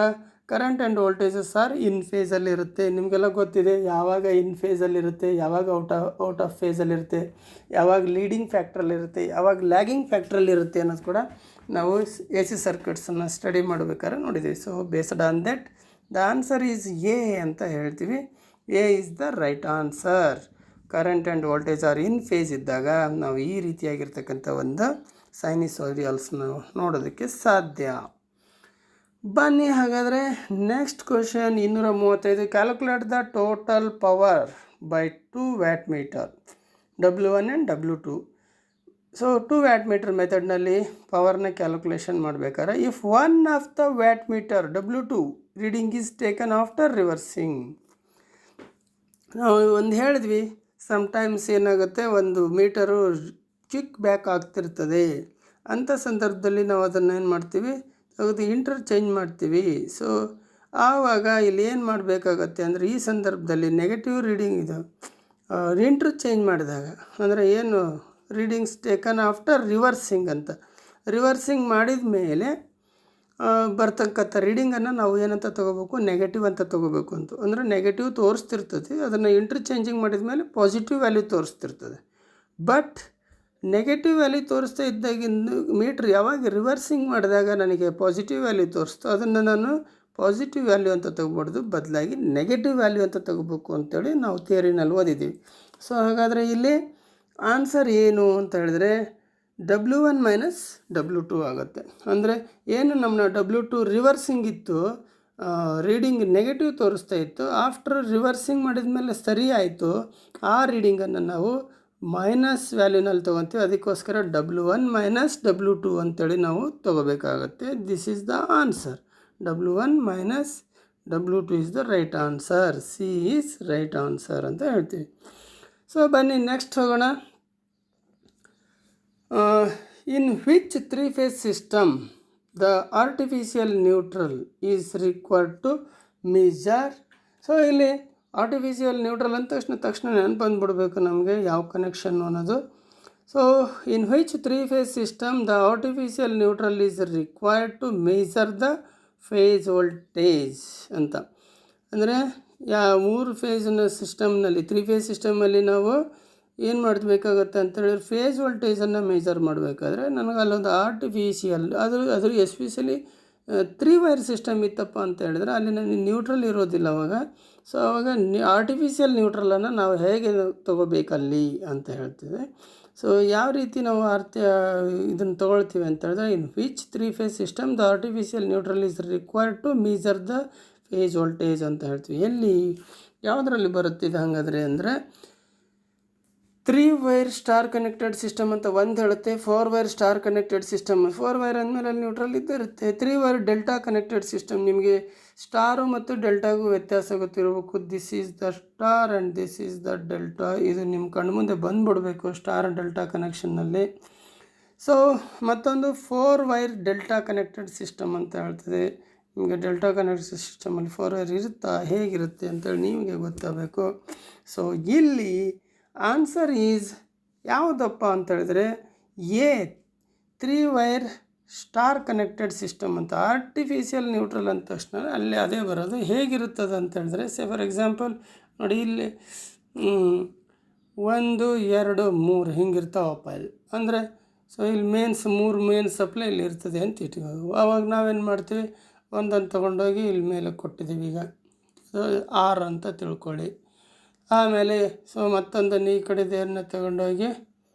ಕರೆಂಟ್ ಆ್ಯಂಡ್ ವೋಲ್ಟೇಜಸ್ ಆರ್ ಇನ್ ಫೇಸಲ್ಲಿರುತ್ತೆ. ನಿಮಗೆಲ್ಲ ಗೊತ್ತಿದೆ ಯಾವಾಗ ಇನ್ ಫೇಸಲ್ಲಿರುತ್ತೆ, ಯಾವಾಗ ಔಟ್ ಆಫ್ ಫೇಸಲ್ಲಿರುತ್ತೆ, ಯಾವಾಗ ಲೀಡಿಂಗ್ ಫ್ಯಾಕ್ಟ್ರಲ್ಲಿರುತ್ತೆ, ಯಾವಾಗ ಲ್ಯಾಗಿಂಗ್ ಫ್ಯಾಕ್ಟ್ರಲ್ಲಿರುತ್ತೆ ಅನ್ನೋದು ಕೂಡ ನಾವು ಎ ಸಿ ಸರ್ಕ್ಯೂಟ್ಸನ್ನು ಸ್ಟಡಿ ಮಾಡಬೇಕಾದ್ರೆ ನೋಡಿದ್ದೀವಿ. So based on that the answer is A ಅಂತ ಹೇಳ್ತೀವಿ. A is the right answer. Current and voltage are in phase ಇದ್ದಾಗ ನಾವು ಈ ರೀತಿಯಾಗಿರ್ತಕ್ಕಂಥ ಒಂದು ಸೈನಿಸೋಯಿಡಲ್ಸ್ನ ನೋಡೋದಕ್ಕೆ ಸಾಧ್ಯ. ಬನ್ನಿ ಹಾಗಾದರೆ next question 235. Calculate the total power by 2 watt meter W1 and W2. So 2 watt meter ಮೆಥಡ್ನಲ್ಲಿ ಪವರ್ನ ಕ್ಯಾಲ್ಕುಲೇಷನ್ ಮಾಡಬೇಕಾದ್ರೆ if one of the watt meter W2 reading is taken after reversing. ನಾವು ಒಂದು ಹೇಳಿದ್ವಿ, ಸಮ್ಟೈಮ್ಸ್ ಏನಾಗುತ್ತೆ, ಒಂದು ಮೀಟರು ಕ್ವಿಕ್ ಬ್ಯಾಕ್ ಆಗ್ತಿರ್ತದೆ. ಅಂಥ ಸಂದರ್ಭದಲ್ಲಿ ನಾವು ಅದನ್ನು ಏನು ಮಾಡ್ತೀವಿ, ತೆಗೆದು ಇಂಟರ್ಚೇಂಜ್ ಮಾಡ್ತೀವಿ. ಸೊ ಆವಾಗ ಇಲ್ಲಿ ಏನು ಮಾಡಬೇಕಾಗತ್ತೆ ಅಂದರೆ ಈ ಸಂದರ್ಭದಲ್ಲಿ ನೆಗೆಟಿವ್ ರೀಡಿಂಗ್ ಇದು ಇಂಟರ್ಚೇಂಜ್ ಮಾಡಿದಾಗ, ಅಂದರೆ ಏನು ರೀಡಿಂಗ್ಸ್ ಟೇಕನ್ ಆಫ್ಟರ್ ರಿವರ್ಸಿಂಗ್ ಅಂತ, ರಿವರ್ಸಿಂಗ್ ಮಾಡಿದ ಮೇಲೆ ಬರ್ತಕ್ಕಂಥ ರೀಡಿಂಗನ್ನು ನಾವು ಏನಂತ ತೊಗೋಬೇಕು, ನೆಗೆಟಿವ್ ಅಂತ ತೊಗೋಬೇಕು ಅಂತ. ಅಂದರೆ ನೆಗೆಟಿವ್ ತೋರಿಸ್ತಿರ್ತದೆ, ಅದನ್ನು ಇಂಟರ್ಚೇಂಜಿಂಗ್ ಮಾಡಿದ ಮೇಲೆ ಪಾಸಿಟಿವ್ ವ್ಯಾಲ್ಯೂ ತೋರಿಸ್ತಿರ್ತದೆ. ಬಟ್ ನೆಗೆಟಿವ್ ವ್ಯಾಲ್ಯೂ ತೋರಿಸ್ತಾ ಇದ್ದಾಗಿಂದು ಮೀಟ್ರ್ ಯಾವಾಗ ರಿವರ್ಸಿಂಗ್ ಮಾಡಿದಾಗ ನನಗೆ ಪಾಸಿಟಿವ್ ವ್ಯಾಲ್ಯೂ ತೋರಿಸ್ತು, ಅದನ್ನು ನಾನು ಪಾಸಿಟಿವ್ ವ್ಯಾಲ್ಯೂ ಅಂತ ತೊಗೊಬಾರ್ದು, ಬದಲಾಗಿ ನೆಗೆಟಿವ್ ವ್ಯಾಲ್ಯೂ ಅಂತ ತೊಗೋಬೇಕು ಅಂತೇಳಿ ನಾವು ಥಿಯರಿನಲ್ಲಿ ಓದಿದ್ದೀವಿ. ಸೊ ಹಾಗಾದರೆ ಇಲ್ಲಿ ಆನ್ಸರ್ ಏನು ಅಂತ ಹೇಳಿದ್ರೆ W1 ಮೈನಸ್ W2 ಆಗುತ್ತೆ. ಅಂದರೆ ಏನು ನಮ್ಮ W2 ರಿವರ್ಸಿಂಗ್ ಇತ್ತು, ರೀಡಿಂಗ್ ನೆಗೆಟಿವ್ ತೋರಿಸ್ತಾ ಇತ್ತು, ಆಫ್ಟರ್ ರಿವರ್ಸಿಂಗ್ ಮಾಡಿದ ಮೇಲೆ ಸರಿ ಆಯಿತು, ಆ ರೀಡಿಂಗನ್ನು ನಾವು ಮೈನಸ್ ವ್ಯಾಲ್ಯೂನಲ್ಲಿ ತೊಗೊತೀವಿ. ಅದಕ್ಕೋಸ್ಕರ W1 ಮೈನಸ್ W2 ಅಂತೇಳಿ ನಾವು ತೊಗೋಬೇಕಾಗತ್ತೆ. This is the answer. W1 minus W2 is the right answer. C is right answer ಅಂತ ಹೇಳ್ತೀವಿ. ಸೊ ಬನ್ನಿ ನೆಕ್ಸ್ಟ್ ಹೋಗೋಣ. In which 3-phase system the artificial neutral is required to measure. So ಇಲ್ಲಿ ಆರ್ಟಿಫಿಷಿಯಲ್ ನ್ಯೂಟ್ರಲ್ ಅಂದ ತಕ್ಷಣ ನೆನಪು ಬಂದುಬಿಡ್ಬೇಕು ನಮಗೆ ಯಾವ ಕನೆಕ್ಷನ್ ಅನ್ನೋದು. So in which 3-phase system the artificial neutral is required to measure the phase voltage ಅಂತ. ಅಂದರೆ 3 ಫೇಸ್ನ ಸಿಸ್ಟಮ್ನಲ್ಲಿ 3-phase ಸಿಸ್ಟಮಲ್ಲಿ ನಾವು ಏನು ಮಾಡಬೇಕಾಗತ್ತೆ ಅಂತೇಳಿದ್ರೆ ಫೇಸ್ ವೋಲ್ಟೇಜನ್ನು ಮೆಜರ್ ಮಾಡಬೇಕಾದ್ರೆ ನನಗೆ ಅಲ್ಲೊಂದು ಆರ್ಟಿಫಿಷಿಯಲ್ ಅದ್ರ ಎಸ್ಪೆಷಲಿ 3 ವೈರ್ ಸಿಸ್ಟಮ್ ಇತ್ತಪ್ಪ ಅಂತ ಹೇಳಿದ್ರೆ ಅಲ್ಲಿ ನನಗೆ ನ್ಯೂಟ್ರಲ್ ಇರೋದಿಲ್ಲ ಅವಾಗ. ಸೊ ಆವಾಗ ಆರ್ಟಿಫಿಷಿಯಲ್ ನ್ಯೂಟ್ರಲನ್ನು ನಾವು ಹೇಗೆ ತೊಗೋಬೇಕಲ್ಲಿ ಅಂತ ಹೇಳ್ತೀವಿ. ಸೊ ಯಾವ ರೀತಿ ನಾವು ಇದನ್ನು ತೊಗೊಳ್ತೀವಿ ಅಂತ ಹೇಳಿದ್ರೆ in which 3-phase system the artificial neutral is required to measure the phase voltage ಅಂತ ಹೇಳ್ತೀವಿ. ಎಲ್ಲಿ ಯಾವುದರಲ್ಲಿ ಬರುತ್ತಿದೆ ಹಾಗಾದರೆ ಅಂದರೆ 3 ವೈರ್ ಸ್ಟಾರ್ ಕನೆಕ್ಟೆಡ್ ಸಿಸ್ಟಮ್ ಅಂತ ಒಂದು ಹೇಳುತ್ತೆ, 4 wire star connected system. 4 wire ಅಂದಮೇಲೆ ಅಲ್ಲಿ ನ್ಯೂಟ್ರಲ್ ಇದ್ದೇ ಇರುತ್ತೆ. 3 ವೈರ್ ಡೆಲ್ಟಾ ಕನೆಕ್ಟೆಡ್ ಸಿಸ್ಟಮ್. ನಿಮಗೆ ಸ್ಟಾರು ಮತ್ತು ಡೆಲ್ಟಾಗೂ ವ್ಯತ್ಯಾಸ ಗೊತ್ತಿರಬೇಕು. This is the star and this is the delta. ಇದು ನಿಮ್ಮ ಕಣ್ಣು ಮುಂದೆ ಬಂದುಬಿಡಬೇಕು ಸ್ಟಾರ್ ಡೆಲ್ಟಾ ಕನೆಕ್ಷನ್ನಲ್ಲಿ. ಸೊ ಮತ್ತೊಂದು 4 ವೈರ್ ಡೆಲ್ಟಾ ಕನೆಕ್ಟೆಡ್ ಸಿಸ್ಟಮ್ ಅಂತ ಹೇಳ್ತದೆ. ನಿಮಗೆ ಡೆಲ್ಟಾ ಕನೆಕ್ಟೆಡ್ ಸಿಸ್ಟಮಲ್ಲಿ 4 ವೈರ್ ಇರುತ್ತಾ, ಹೇಗಿರುತ್ತೆ ಅಂತೇಳಿ ನಿಮಗೆ ಗೊತ್ತಾಗಬೇಕು. ಸೊ ಇಲ್ಲಿ ಆನ್ಸರ್ ಈಸ್ ಯಾವುದಪ್ಪ ಅಂತ ಹೇಳಿದ್ರೆ A 3 wire star connected system ಅಂತ. ಆರ್ಟಿಫಿಷಿಯಲ್ ನ್ಯೂಟ್ರಲ್ ಅಂದ ತಕ್ಷಣ ಅಲ್ಲಿ ಅದೇ ಬರೋದು. ಹೇಗಿರುತ್ತದೆ ಅಂತ ಹೇಳಿದ್ರೆ ಫಾರ್ ಎಕ್ಸಾಂಪಲ್ ನೋಡಿ, ಇಲ್ಲಿ 1 2 3 ಹಿಂಗಿರ್ತಾವಪ್ಪ ಇಲ್ಲಿ. ಅಂದರೆ ಸೊ ಇಲ್ಲಿ ಮೂರು ಸಪ್ಲೈ ಇಲ್ಲಿ ಇರ್ತದೆ ಅಂತ ಇಟ್ಕೋದು. ಆವಾಗ ನಾವೇನು ಮಾಡ್ತೀವಿ, ಒಂದನ್ನು ತೊಗೊಂಡೋಗಿ ಇಲ್ಲಿ ಮೇಲೆ ಕೊಟ್ಟಿದ್ದೀವಿ. ಈಗ ಆರ್ ಅಂತ ತಿಳ್ಕೊಳ್ಳಿ. ಆಮೇಲೆ ಸೊ ಮತ್ತೊಂದನ್ನು ಈ ಕಡೆ ದೇವ್ರನ್ನ ತೊಗೊಂಡೋಗಿ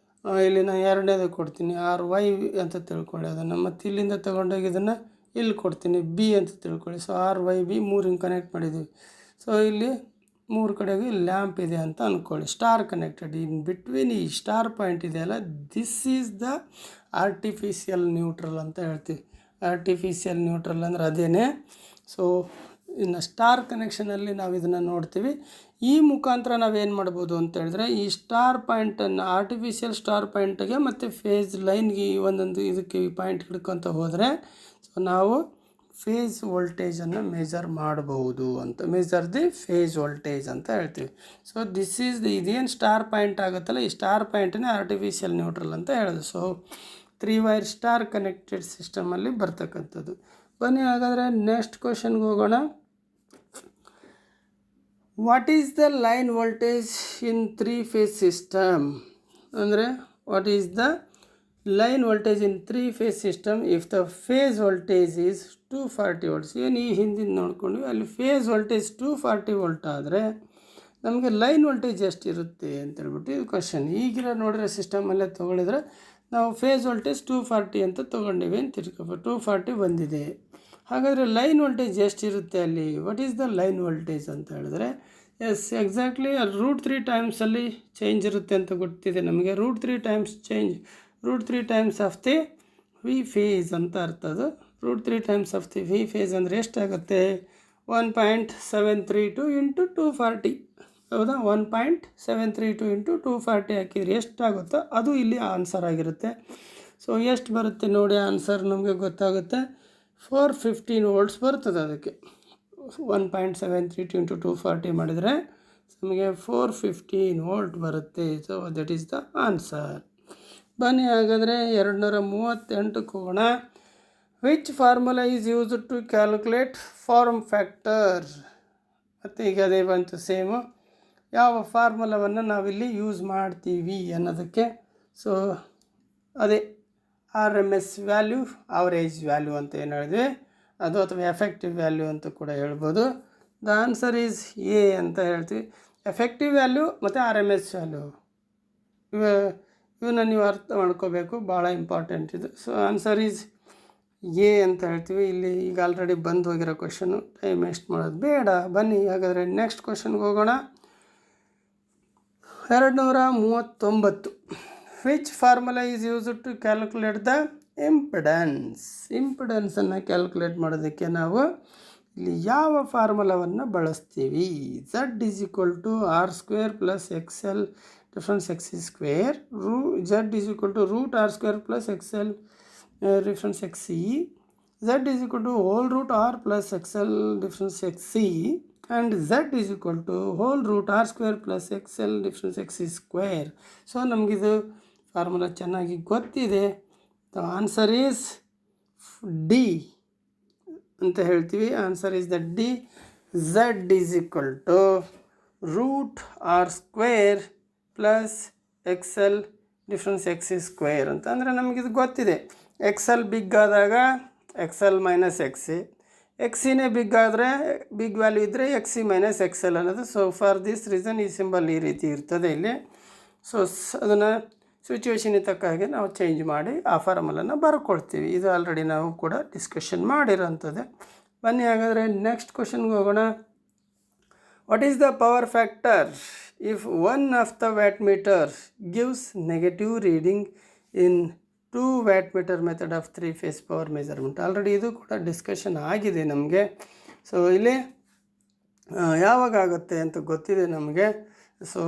ಇಲ್ಲಿ ನಾನು ಎರಡನೇದು ಕೊಡ್ತೀನಿ ಆರ್ ವೈ ಅಂತ ತಿಳ್ಕೊಳ್ಳಿ ಅದನ್ನು, ಮತ್ತು ಇಲ್ಲಿಂದ ತೊಗೊಂಡೋಗಿ ಇದನ್ನು ಇಲ್ಲಿ ಕೊಡ್ತೀನಿ ಬಿ ಅಂತ ತಿಳ್ಕೊಳ್ಳಿ. ಸೊ ಆರ್ ವೈ ಬಿ 3 ಹಿಂಗೆ ಕನೆಕ್ಟ್ ಮಾಡಿದ್ದೀವಿ. ಸೊ ಇಲ್ಲಿ 3 ಕಡೆಗೂ ಲ್ಯಾಂಪ್ ಇದೆ ಅಂತ ಅಂದ್ಕೊಳ್ಳಿ, ಸ್ಟಾರ್ ಕನೆಕ್ಟೆಡ್. ಇನ್ ಬಿಟ್ವೀನ್ ಈ ಸ್ಟಾರ್ ಪಾಯಿಂಟ್ ಇದೆಯಲ್ಲ, this is the artificial neutral ಅಂತ ಹೇಳ್ತೀವಿ. ಆರ್ಟಿಫಿಷಿಯಲ್ ನ್ಯೂಟ್ರಲ್ ಅಂದರೆ ಅದೇನೇ. ಸೊ ಇನ್ನು ಸ್ಟಾರ್ ಕನೆಕ್ಷನಲ್ಲಿ ನಾವು ಇದನ್ನು ನೋಡ್ತೀವಿ. ಈ ಮುಖಾಂತರ ನಾವೇನು ಮಾಡ್ಬೋದು ಅಂತ ಹೇಳಿದ್ರೆ, ಈ ಸ್ಟಾರ್ ಪಾಯಿಂಟನ್ನು ಆರ್ಟಿಫಿಷಿಯಲ್ ಸ್ಟಾರ್ ಪಾಯಿಂಟಿಗೆ ಮತ್ತು ಫೇಸ್ ಲೈನ್ಗೆ ಒಂದೊಂದು ಇದಕ್ಕೆ ಈ ಪಾಯಿಂಟ್ ಹಿಡ್ಕೊತ ಹೋದರೆ ಸೊ ನಾವು ಫೇಸ್ ವೋಲ್ಟೇಜನ್ನು ಮೆಜರ್ ಮಾಡಬಹುದು ಅಂತ, ಮೆಜರ್ ದಿ ಫೇಸ್ ವೋಲ್ಟೇಜ್ ಅಂತ ಹೇಳ್ತೀವಿ. ಸೊ ದಿಸ್ ಈಸ್ ಇದೇನು ಸ್ಟಾರ್ ಪಾಯಿಂಟ್ ಆಗುತ್ತಲ್ಲ, ಈ ಸ್ಟಾರ್ ಪಾಯಿಂಟನ್ನೇ ಆರ್ಟಿಫಿಷಿಯಲ್ ನ್ಯೂಟ್ರಲ್ ಅಂತ ಹೇಳೋದು. ಸೊ 3 ವೈರ್ ಸ್ಟಾರ್ ಕನೆಕ್ಟೆಡ್ ಸಿಸ್ಟಮಲ್ಲಿ ಬರ್ತಕ್ಕಂಥದ್ದು. ಬನ್ನಿ ಹಾಗಾದರೆ ನೆಕ್ಸ್ಟ್ ಕ್ವಶನ್ಗೆ ಹೋಗೋಣ. What is the line voltage in 3 phase system? ಅಂದರೆ what is the line voltage in 3 phase system if the phase voltage is 240 volts. ಏನು ಈ ಹಿಂದಿನ ನೋಡ್ಕೊಂಡ್ವಿ, ಅಲ್ಲಿ ಫೇಸ್ ವೋಲ್ಟೇಜ್ 240 ವೋಲ್ಟ್ ಆದರೆ ನಮಗೆ ಲೈನ್ ವೋಲ್ಟೇಜ್ ಎಷ್ಟಿರುತ್ತೆ ಅಂತೇಳ್ಬಿಟ್ಟು ಇದು ಕ್ವಶನ್. ಈಗಿರೋ ನೋಡಿರೋ ಸಿಸ್ಟಮಲ್ಲೇ ತೊಗೊಳಿದ್ರೆ ನಾವು ಫೇಸ್ ವೋಲ್ಟೇಜ್ 240 ಅಂತ ತೊಗೊಂಡಿವಿ ಅಂತ ತಿಳ್ಕೊಬೇಕು. 240 ಬಂದಿದೆ. ಹಾಗಾದರೆ ಲೈನ್ ವೋಲ್ಟೇಜ್ ಎಷ್ಟಿರುತ್ತೆ ಅಲ್ಲಿ? What is the line voltage ಅಂತ ಹೇಳಿದ್ರೆ, ಎಸ್ ಎಕ್ಸಾಕ್ಟ್ಲಿ ಅಲ್ಲಿ √3 ಟೈಮ್ಸಲ್ಲಿ ಚೇಂಜ್ ಇರುತ್ತೆ ಅಂತ ಗೊತ್ತಿದೆ ನಮಗೆ. √3 times change, √3 times of the V phase ಅಂತ ಅರ್ಥ. ಅದು √3 times of the V phase ಅಂದರೆ ಎಷ್ಟಾಗುತ್ತೆ? 1.732 ಇಂಟು 240. ಹೌದಾ? 1.732 ಇಂಟು 240 ಹಾಕಿದರೆ ಎಷ್ಟಾಗುತ್ತೋ ಅದು ಇಲ್ಲಿ ಆನ್ಸರ್ ಆಗಿರುತ್ತೆ. ಸೊ ಎಷ್ಟು ಬರುತ್ತೆ ನೋಡಿ ಆನ್ಸರ್ ನಮಗೆ ಗೊತ್ತಾಗುತ್ತೆ. 415 ವೋಲ್ಟ್ಸ್ ಬರ್ತದೆ ಅದಕ್ಕೆ. 1.732 ಇಂಟು 240 ಮಾಡಿದರೆ ನಮಗೆ 415 ವೋಲ್ಟ್ ಬರುತ್ತೆ. So that is the answer. ಬನ್ನಿ ಹಾಗಾದರೆ 238ಕ್ಕೆ ಹೋಗೋಣ. Which formula is used to calculate form factor? ಮತ್ತು ಈಗ ಅದೇ ಬಂತು ಸೇಮು. ಯಾವ ಫಾರ್ಮುಲಾವನ್ನು ನಾವಿಲ್ಲಿ ಯೂಸ್ ಮಾಡ್ತೀವಿ ಅನ್ನೋದಕ್ಕೆ. ಸೊ ಅದೇ RMS ವ್ಯಾಲ್ಯೂ, ಅವರೇಜ್ ವ್ಯಾಲ್ಯೂ ಅಂತ ಏನು ಹೇಳಿದ್ವಿ ಅದು, ಅಥವಾ ಎಫೆಕ್ಟಿವ್ ವ್ಯಾಲ್ಯೂ ಅಂತ ಕೂಡ ಹೇಳ್ಬೋದು. ದ ಆನ್ಸರ್ ಈಸ್ ಎ ಅಂತ ಹೇಳ್ತೀವಿ. ಎಫೆಕ್ಟಿವ್ ವ್ಯಾಲ್ಯೂ ಮತ್ತು RMS ವ್ಯಾಲ್ಯೂ ಇವನ್ನ ನೀವು ಅರ್ಥ ಮಾಡ್ಕೋಬೇಕು, ಭಾಳ ಇಂಪಾರ್ಟೆಂಟ್ ಇದು. ಸೊ ಆನ್ಸರ್ ಈಸ್ ಎ ಅಂತ ಹೇಳ್ತೀವಿ. ಇಲ್ಲಿ ಈಗ ಆಲ್ರೆಡಿ ಬಂದು ಹೋಗಿರೋ ಕ್ವಶನು, ಟೈಮ್ ವೇಸ್ಟ್ ಮಾಡೋದು ಬೇಡ. ಬನ್ನಿ ಹಾಗಾದರೆ ನೆಕ್ಸ್ಟ್ ಕ್ವಶನ್ಗೆ ಹೋಗೋಣ. 239. Which formula is used to calculate the impedance? ಇಂಪಿಡೆನ್ಸನ್ನು ಕ್ಯಾಲ್ಕುಲೇಟ್ ಮಾಡೋದಕ್ಕೆ ನಾವು ಇಲ್ಲಿ ಯಾವ ಫಾರ್ಮುಲಾವನ್ನು ಬಳಸ್ತೀವಿ? Z is equal to R² plus XL difference XC². Z is equal to √R² plus XL difference XC. Z is equal to whole √R plus XL difference XC. and Z is equal to whole root R² plus XL difference XC². So ನಮಗಿದು ಫಾರ್ಮುಲಾ ಚೆನ್ನಾಗಿ ಗೊತ್ತಿದೆ. ದ ಆನ್ಸರ್ ಈಸ್ ಡಿ ಅಂತ ಹೇಳ್ತೀವಿ. Answer is the D. Z is equal to √R² plus XL difference XC² ಅಂತ. ಅಂದರೆ ನಮಗಿದು ಗೊತ್ತಿದೆ. XL ಬಿಗ್ ಆದಾಗ XL ಮೈನಸ್ XC, XCನೇ ಬಿಗ್ ಆದರೆ ಬಿಗ್ ವ್ಯಾಲ್ಯೂ ಇದ್ದರೆ XC ಮೈನಸ್ XL ಅನ್ನೋದು. ಸೊ ಫಾರ್ ದಿಸ್ ರೀಸನ್ ಈ ಸಿಂಬಲ್ ಈ ರೀತಿ ಇರ್ತದೆ ಇಲ್ಲಿ. ಸೊ ಅದನ್ನು ಸಿಚುವೇಶನಿಗೆ ತಕ್ಕ ಹಾಗೆ ನಾವು ಚೇಂಜ್ ಮಾಡಿ ಆ ಫಾರ್ಮುಲನ್ನು ಬರ್ಕೊಳ್ತೀವಿ. ಇದು ಆಲ್ರೆಡಿ ನಾವು ಕೂಡ ಡಿಸ್ಕಷನ್ ಮಾಡಿರೋಂಥದ್ದೇ. ಬನ್ನಿ ಹಾಗಾದರೆ ನೆಕ್ಸ್ಟ್ ಕ್ವಶನ್ಗೆ ಹೋಗೋಣ. What is the power factor if one of the watt metre gives negative reading in 2 watt meter method of 3 phase power measurement? Already ಇದು ಕೂಡ ಡಿಸ್ಕಷನ್ ಆಗಿದೆ ನಮಗೆ. ಸೊ ಇಲ್ಲಿ ಯಾವಾಗ ಆಗುತ್ತೆ ಅಂತ ಗೊತ್ತಿದೆ ನಮಗೆ. ಸೊ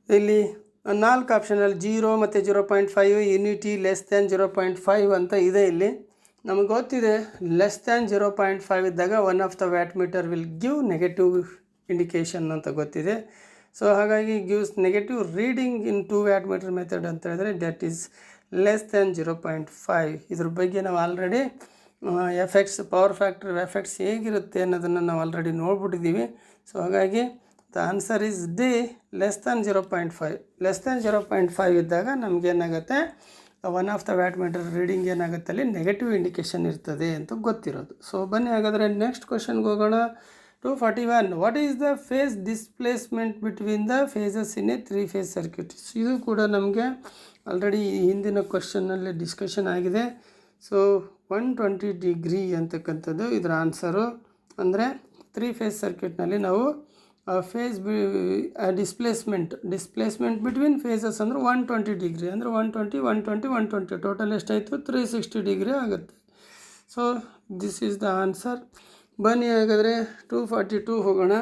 ಇಲ್ಲಿ 4 ಆಪ್ಷನಲ್ಲಿ 0 ಮತ್ತು 0.5, ಯೂನಿಟಿ, ಲೆಸ್ ದ್ಯಾನ್ 0.5 ಅಂತ ಇದೆ. ಇಲ್ಲಿ ನಮಗೆ ಗೊತ್ತಿದೆ ಲೆಸ್ ದ್ಯಾನ್ 0.5 ಇದ್ದಾಗ one of the watt metre will give negative indication ಅಂತ ಗೊತ್ತಿದೆ. ಸೊ ಹಾಗಾಗಿ gives negative reading in 2 watt meter method ಅಂತ ಹೇಳಿದ್ರೆ ದಟ್ ಈಸ್ ಲೆಸ್ ದ್ಯಾನ್ 0.5. ಇದ್ರ ಬಗ್ಗೆ ನಾವು already effects, power factor effects ಹೇಗಿರುತ್ತೆ ಅನ್ನೋದನ್ನು ನಾವು ಆಲ್ರೆಡಿ ನೋಡ್ಬಿಟ್ಟಿದ್ದೀವಿ. ಸೊ ಹಾಗಾಗಿ the answer is D, less than 0.5. Less than 0.5 ಇದ್ದಾಗ ನಮಗೇನಾಗುತ್ತೆ, one of the watt meter reading ಏನಾಗುತ್ತೆ ಅಲ್ಲಿ ನೆಗೆಟಿವ್ ಇಂಡಿಕೇಷನ್ ಇರ್ತದೆ ಅಂತ ಗೊತ್ತಿರೋದು. ಸೊ ಬನ್ನಿ ಹಾಗಾದರೆ ನೆಕ್ಸ್ಟ್ ಕ್ವಶನ್ಗೆ ಹೋಗೋಣ. 241. What is the phase displacement between the phases in a 3-phase circuit? ಇದು ಕೂಡ ನಮಗೆ ಆಲ್ರೆಡಿ ಹಿಂದಿನ ಕ್ವಶನ್ನಲ್ಲಿ ಡಿಸ್ಕಷನ್ ಆಗಿದೆ. ಸೊ 120 ಡಿಗ್ರಿ ಅಂತಕ್ಕಂಥದ್ದು ಇದರ ಆನ್ಸರು. ಅಂದರೆ 3-phase ಸರ್ಕ್ಯೂಟ್ನಲ್ಲಿ ನಾವು ಫೇಸ್ ಡಿಸ್ಪ್ಲೇಸ್ಮೆಂಟ್ ಬಿಟ್ವೀನ್ ಫೇಸಸ್ ಅಂದರೆ 120 ಡಿಗ್ರಿ ಅಂದರೆ 120 ಟೋಟಲ್ ಎಷ್ಟಾಯಿತು 360 ಡಿಗ್ರಿ ಆಗುತ್ತೆ. So this is the answer. ಬನ್ನಿ ಹಾಗಾದರೆ 242 ಹೋಗೋಣ.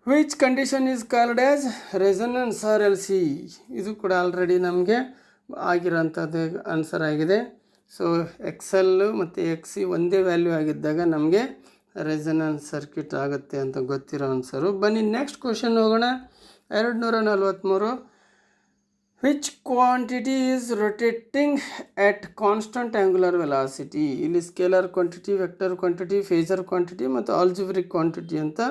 Which condition is called as resonance R L C? ಇದು ಕೂಡ ಆಲ್ರೆಡಿ ನಮಗೆ ಆಗಿರೋಂಥದ್ದು ಆನ್ಸರ್ ಆಗಿದೆ. ಸೊ XL ಮತ್ತು XC ಒಂದೇ ವ್ಯಾಲ್ಯೂ ಆಗಿದ್ದಾಗ ನಮಗೆ ರೆಸೊನೆನ್ಸ್ ಸರ್ಕ್ಯೂಟ್ ಆಗುತ್ತೆ ಅಂತ ಗೊತ್ತಿರೋ ಆನ್ಸರು. ಬನ್ನಿ ನೆಕ್ಸ್ಟ್ ಕ್ವಶನ್ ಹೋಗೋಣ. 243. Which quantity is rotating at constant angular velocity? ಇಲ್ಲಿ scalar quantity, vector quantity, phasor quantity ಮತ್ತು ಆಲ್ಜಿಬ್ರಿಕ್ ಕ್ವಾಂಟಿಟಿ ಅಂತ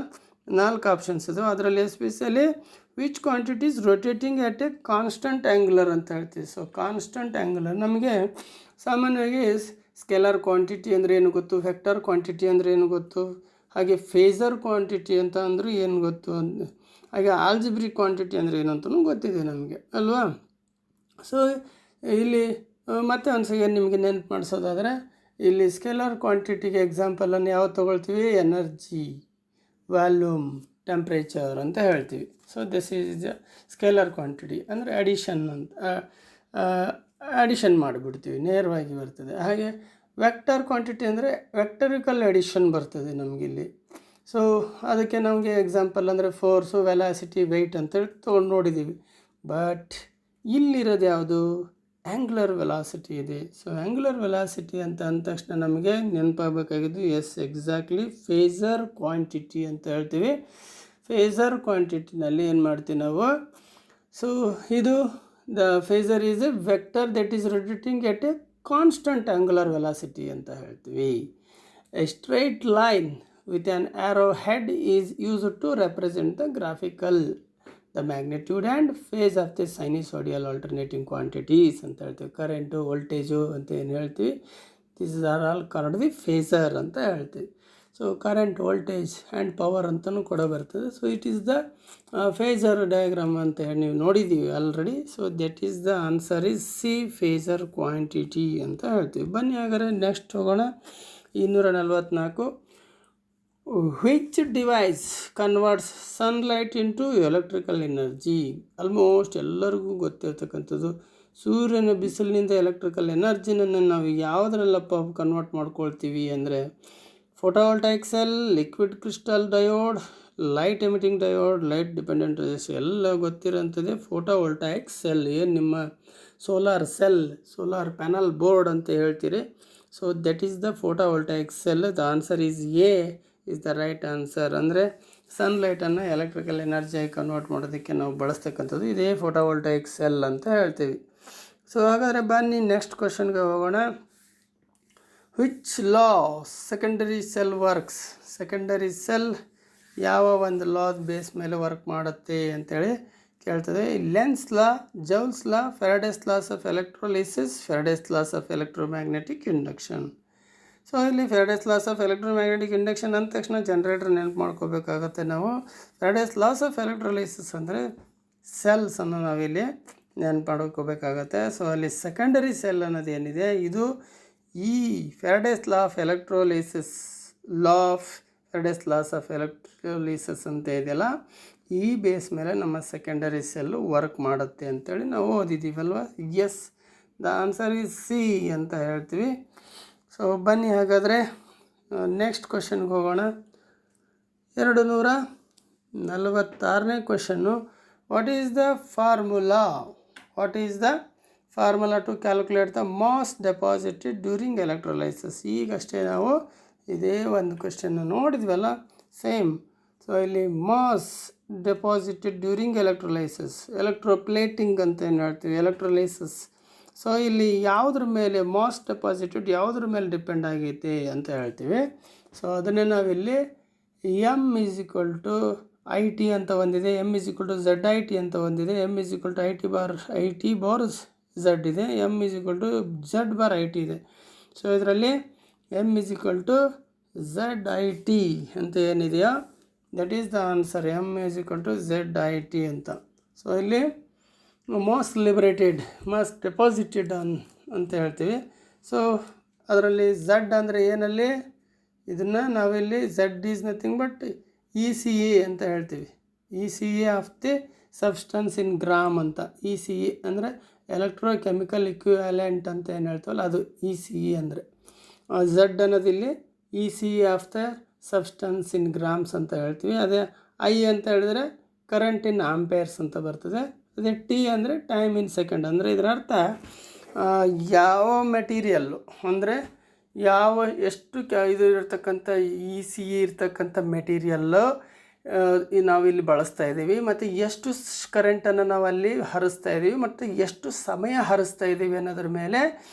4 ಆಪ್ಷನ್ಸ್ ಇದು. ಅದರಲ್ಲಿ especially which quantity is rotating at a constant angular ಅಂತ ಹೇಳ್ತೀವಿ. ಸೊ ಕಾನ್ಸ್ಟಂಟ್ ಆ್ಯಂಗುಲರ್ ನಮಗೆ ಸಾಮಾನ್ಯವಾಗಿ ಸ್ಕೇಲರ್ ಕ್ವಾಂಟಿಟಿ ಅಂದರೆ ಏನು ಗೊತ್ತು, ವೆಕ್ಟರ್ ಕ್ವಾಂಟಿಟಿ ಅಂದರೆ ಏನು ಗೊತ್ತು, ಹಾಗೆ ಫೇಸರ್ ಕ್ವಾಂಟಿಟಿ ಅಂತ ಅಂದರೂ ಏನು ಗೊತ್ತು, ಹಾಗೆ ಆಲ್ಜಿಬ್ರಿಕ್ ಕ್ವಾಂಟಿಟಿ ಅಂದರೆ ಏನು ಅಂತಲೂ ಗೊತ್ತಿದೆ ನಮಗೆ ಅಲ್ವಾ. ಸೊ ಇಲ್ಲಿ ಮತ್ತೆ ಒಂದು ಸಲ ನಿಮಗೆ ನೆನಪು ಮಾಡಿಸೋದಾದರೆ ಇಲ್ಲಿ ಸ್ಕೇಲರ್ ಕ್ವಾಂಟಿಟಿಗೆ ಎಕ್ಸಾಂಪಲನ್ನು ಯಾವ್ದು ತೊಗೊಳ್ತೀವಿ, ಎನರ್ಜಿ, ವ್ಯಾಲ್ಯೂಮ್, ಟೆಂಪ್ರೇಚರ್ ಅಂತ ಹೇಳ್ತೀವಿ. So this is scalar quantity ಅಂದರೆ ಅಡಿಷನ್ ಮಾಡಿಬಿಡ್ತೀವಿ, ನೇರವಾಗಿ ಬರ್ತದೆ. ಹಾಗೆ ವೆಕ್ಟರ್ ಕ್ವಾಂಟಿಟಿ ಅಂದರೆ ವೆಕ್ಟರಿಕಲ್ ಅಡಿಷನ್ ಬರ್ತದೆ ನಮಗಿಲ್ಲಿ. ಸೊ ಅದಕ್ಕೆ ನಮಗೆ ಎಕ್ಸಾಂಪಲ್ ಅಂದರೆ ಫೋರ್ಸು, ವೆಲಾಸಿಟಿ, ವೆಯ್ಟ್ ಅಂತೇಳಿ ತೊಗೊಂಡು ನೋಡಿದ್ದೀವಿ. ಬಟ್ ಇಲ್ಲಿರೋದು ಯಾವುದು, ಆ್ಯಂಗ್ಯುಲರ್ ವೆಲಾಸಿಟಿ ಇದೆ. ಸೊ ಆ್ಯಂಗ್ಯುಲರ್ ವೆಲಾಸಿಟಿ ಅಂತ ಅಂದ ತಕ್ಷಣ ನಮಗೆ ನೆನಪಾಗಬೇಕಾಗಿದ್ದು ಎಕ್ಸಾಕ್ಟ್ಲಿ ಫೇಸರ್ ಕ್ವಾಂಟಿಟಿ ಅಂತ ಹೇಳ್ತೀವಿ. ಫೇಸರ್ ಕ್ವಾಂಟಿಟಿನಲ್ಲಿ ಏನು ಮಾಡ್ತೀವಿ ನಾವು, ಸೊ ಇದು the phasor is A vector that is rotating at a constant angular velocity ಅಂತ ಹೇಳ್ತೀವಿ. A straight line with an arrow head is used to represent the the magnitude and phase of the sinusoidal alternating quantities ಅಂತ ಹೇಳ್ತೀವಿ. ಕರೆಂಟು, ವೋಲ್ಟೇಜು ಅಂತ ಏನು ಹೇಳ್ತೀವಿ, this are all called the phasor ಅಂತ ಹೇಳ್ತೀವಿ. So current, voltage and power ಅಂತಲೂ ಕೂಡ ಬರ್ತದೆ. So it is the phasor diagram ಅಂತ ಹೇಳಿ ನೀವು ನೋಡಿದ್ದೀವಿ already. So that is the answer is C, phasor quantity ಅಂತ ಹೇಳ್ತೀವಿ. ಬನ್ನಿ ಹಾಗಾದರೆ ನೆಕ್ಸ್ಟ್ ಹೋಗೋಣ. 244. Which device converts sunlight into electrical energy? Almost ಎಲ್ಲರಿಗೂ ಗೊತ್ತಿರ್ತಕ್ಕಂಥದ್ದು. ಸೂರ್ಯನ ಬಿಸಿಲಿನಿಂದ ಎಲೆಕ್ಟ್ರಿಕಲ್ ಎನರ್ಜಿನನ್ನು ನಾವು ಯಾವುದರಲ್ಲಪ್ಪ ಕನ್ವರ್ಟ್ ಮಾಡ್ಕೊಳ್ತೀವಿ ಅಂದರೆ photovoltaic cell, liquid crystal diode, light emitting diode, light dependent resistor ಎಲ್ಲ ಗೊತ್ತಿರೋಂಥದ್ದೇ ಫೋಟೋವೋಲ್ಟಾಯಿಕ್ ಸೆಲ್. ಏನು ನಿಮ್ಮ solar cell, solar panel board ಅಂತ ಹೇಳ್ತೀರಿ. So that is the photovoltaic cell. The answer is A is the right answer. ಅಂದರೆ ಸನ್ಲೈಟನ್ನು ಎಲೆಕ್ಟ್ರಿಕಲ್ ಎನರ್ಜಿಯಾಗಿ ಕನ್ವರ್ಟ್ ಮಾಡೋದಕ್ಕೆ ನಾವು ಬಳಸ್ತಕ್ಕಂಥದ್ದು ಇದೇ ಫೋಟೋವೋಲ್ಟಾಯಿಕ್ ಸೆಲ್ ಅಂತ ಹೇಳ್ತೀವಿ. ಸೊ ಹಾಗಾದರೆ ಬನ್ನಿ ನೆಕ್ಸ್ಟ್ ಕ್ವಶನ್ಗೆ ಹೋಗೋಣ. Which law secondary cell works? Secondary cell ಯಾವ ಒಂದು ಲಾದ ಬೇಸ್ ಮೇಲೆ ವರ್ಕ್ ಮಾಡುತ್ತೆ ಅಂತೇಳಿ ಕೇಳ್ತದೆ. Lenz law, Joule's law, Faraday's laws of electrolysis, Faraday's laws of electromagnetic induction. So ಇಲ್ಲಿ Faraday's laws of electromagnetic induction ಅಂದ ತಕ್ಷಣ ಜನರೇಟರ್ ನೆನಪು ಮಾಡ್ಕೋಬೇಕಾಗತ್ತೆ ನಾವು. ಫ್ಯಾರಡೇಸ್ ಲಾಸ್ ಆಫ್ ಎಲೆಕ್ಟ್ರೋಲಿಸಿಸ್ ಅಂದರೆ ಸೆಲ್ಸನ್ನು ನಾವಿಲ್ಲಿ ನೆನಪು ಮಾಡ್ಕೋಬೇಕಾಗತ್ತೆ. ಸೊ ಅಲ್ಲಿ ಸೆಕೆಂಡರಿ ಸೆಲ್ ಅನ್ನೋದು ಏನಿದೆ, ಇದು ಈ Faraday's law of electrolysis, law of Faraday's laws of electrolysis ಅಂತ ಇದೆಯಲ್ಲ, ಈ ಬೇಸ್ ಮೇಲೆ ನಮ್ಮ ಸೆಕೆಂಡರಿ ಸೆಲ್ಲು ವರ್ಕ್ ಮಾಡುತ್ತೆ ಅಂತೇಳಿ ನಾವು ಓದಿದ್ದೀವಲ್ವ. Yes, the answer is C ಅಂತ ಹೇಳ್ತೀವಿ. ಸೊ ಬನ್ನಿ ಹಾಗಾದರೆ ನೆಕ್ಸ್ಟ್ ಕ್ವಶನ್ಗೆ ಹೋಗೋಣ. 246ನೇ question. What is the formula to calculate the mass deposited during electrolysis? ಈಗಷ್ಟೇ ನಾವು ಇದೇ ಒಂದು ಕ್ವಶನ್ನು ನೋಡಿದ್ವಲ್ಲ, ಸೇಮ್. ಸೊ ಇಲ್ಲಿ mass deposited during electrolysis, electroplating ಅಂತ ಏನು ಹೇಳ್ತೀವಿ, ಎಲೆಕ್ಟ್ರೋಲೈಸಿಸ್. ಸೊ ಇಲ್ಲಿ ಯಾವುದ್ರ ಮೇಲೆ ಮಾಸ್ ಡೆಪಾಸಿಟೆಡ್ ಯಾವುದ್ರ ಮೇಲೆ ಡಿಪೆಂಡ್ ಆಗೈತೆ ಅಂತ ಹೇಳ್ತೀವಿ. ಸೊ ಅದನ್ನೇ ನಾವಿಲ್ಲಿ M is equal to I T ಅಂತ ಒಂದಿದೆ, M is equal to Z I T ಅಂತ ಒಂದಿದೆ, M is equal to I T bar Z ಇದೆ, M is equal to Z bar I T ಇದೆ. ಸೊ ಇದರಲ್ಲಿ M is equal to ZIT ಅಂತ ಏನಿದೆಯೋ that is the answer. M=ZIT ಅಂತ. ಸೊ ಇಲ್ಲಿ ಮೋಸ್ಟ್ ಲಿಬರೇಟೆಡ್, ಮೋಸ್ಟ್ ಡೆಪಾಸಿಟೆಡ್ ಅಂತ ಹೇಳ್ತೀವಿ. ಸೊ ಅದರಲ್ಲಿ Z ಅಂದರೆ ಏನಲ್ಲಿ, ಇದನ್ನು ನಾವಿಲ್ಲಿ Z is nothing but ECE ಅಂತ ಹೇಳ್ತೀವಿ. ECE of the substance in gram ಅಂತ. ECE ಅಂದರೆ ಎಲೆಕ್ಟ್ರೋಕೆಮಿಕಲ್ ಇಕ್ವಿವ್ಯಾಲೆಂಟ್ ಅಂತ ಏನು ಹೇಳ್ತೀವಲ್ಲ ಅದು ECE ಅಂದರೆ. Z ಅನ್ನೋದಿಲ್ಲಿ ECE of the substance in grams ಅಂತ ಹೇಳ್ತೀವಿ. ಅದೇ I ಅಂತ ಹೇಳಿದ್ರೆ ಕರೆಂಟ್ ಇನ್ ಆಂಪೇರ್ಸ್ ಅಂತ ಬರ್ತದೆ. ಅದೇ T ಅಂದರೆ ಟೈಮ್ ಇನ್ ಸೆಕೆಂಡ್. ಅಂದರೆ ಇದರ ಅರ್ಥ ಯಾವ ಮೆಟೀರಿಯಲ್ಲು ಅಂದರೆ ಎಷ್ಟು ಇದು ಇರತಕ್ಕಂಥ ECE ಇರ್ತಕ್ಕಂಥ ಮೆಟೀರಿಯಲ್ಲು ನಾವಿಲ್ಲಿ ಬಳಸ್ತಾ ಇದ್ದೀವಿ, ಮತ್ತು ಎಷ್ಟು ಕರೆಂಟನ್ನು ನಾವು ಅಲ್ಲಿ ಹರಿಸ್ತಾ ಇದ್ದೀವಿ, ಮತ್ತು ಎಷ್ಟು ಸಮಯ ಹರಿಸ್ತಾ ಇದ್ದೀವಿ ಅನ್ನೋದ್ರ ಮೇಲೆ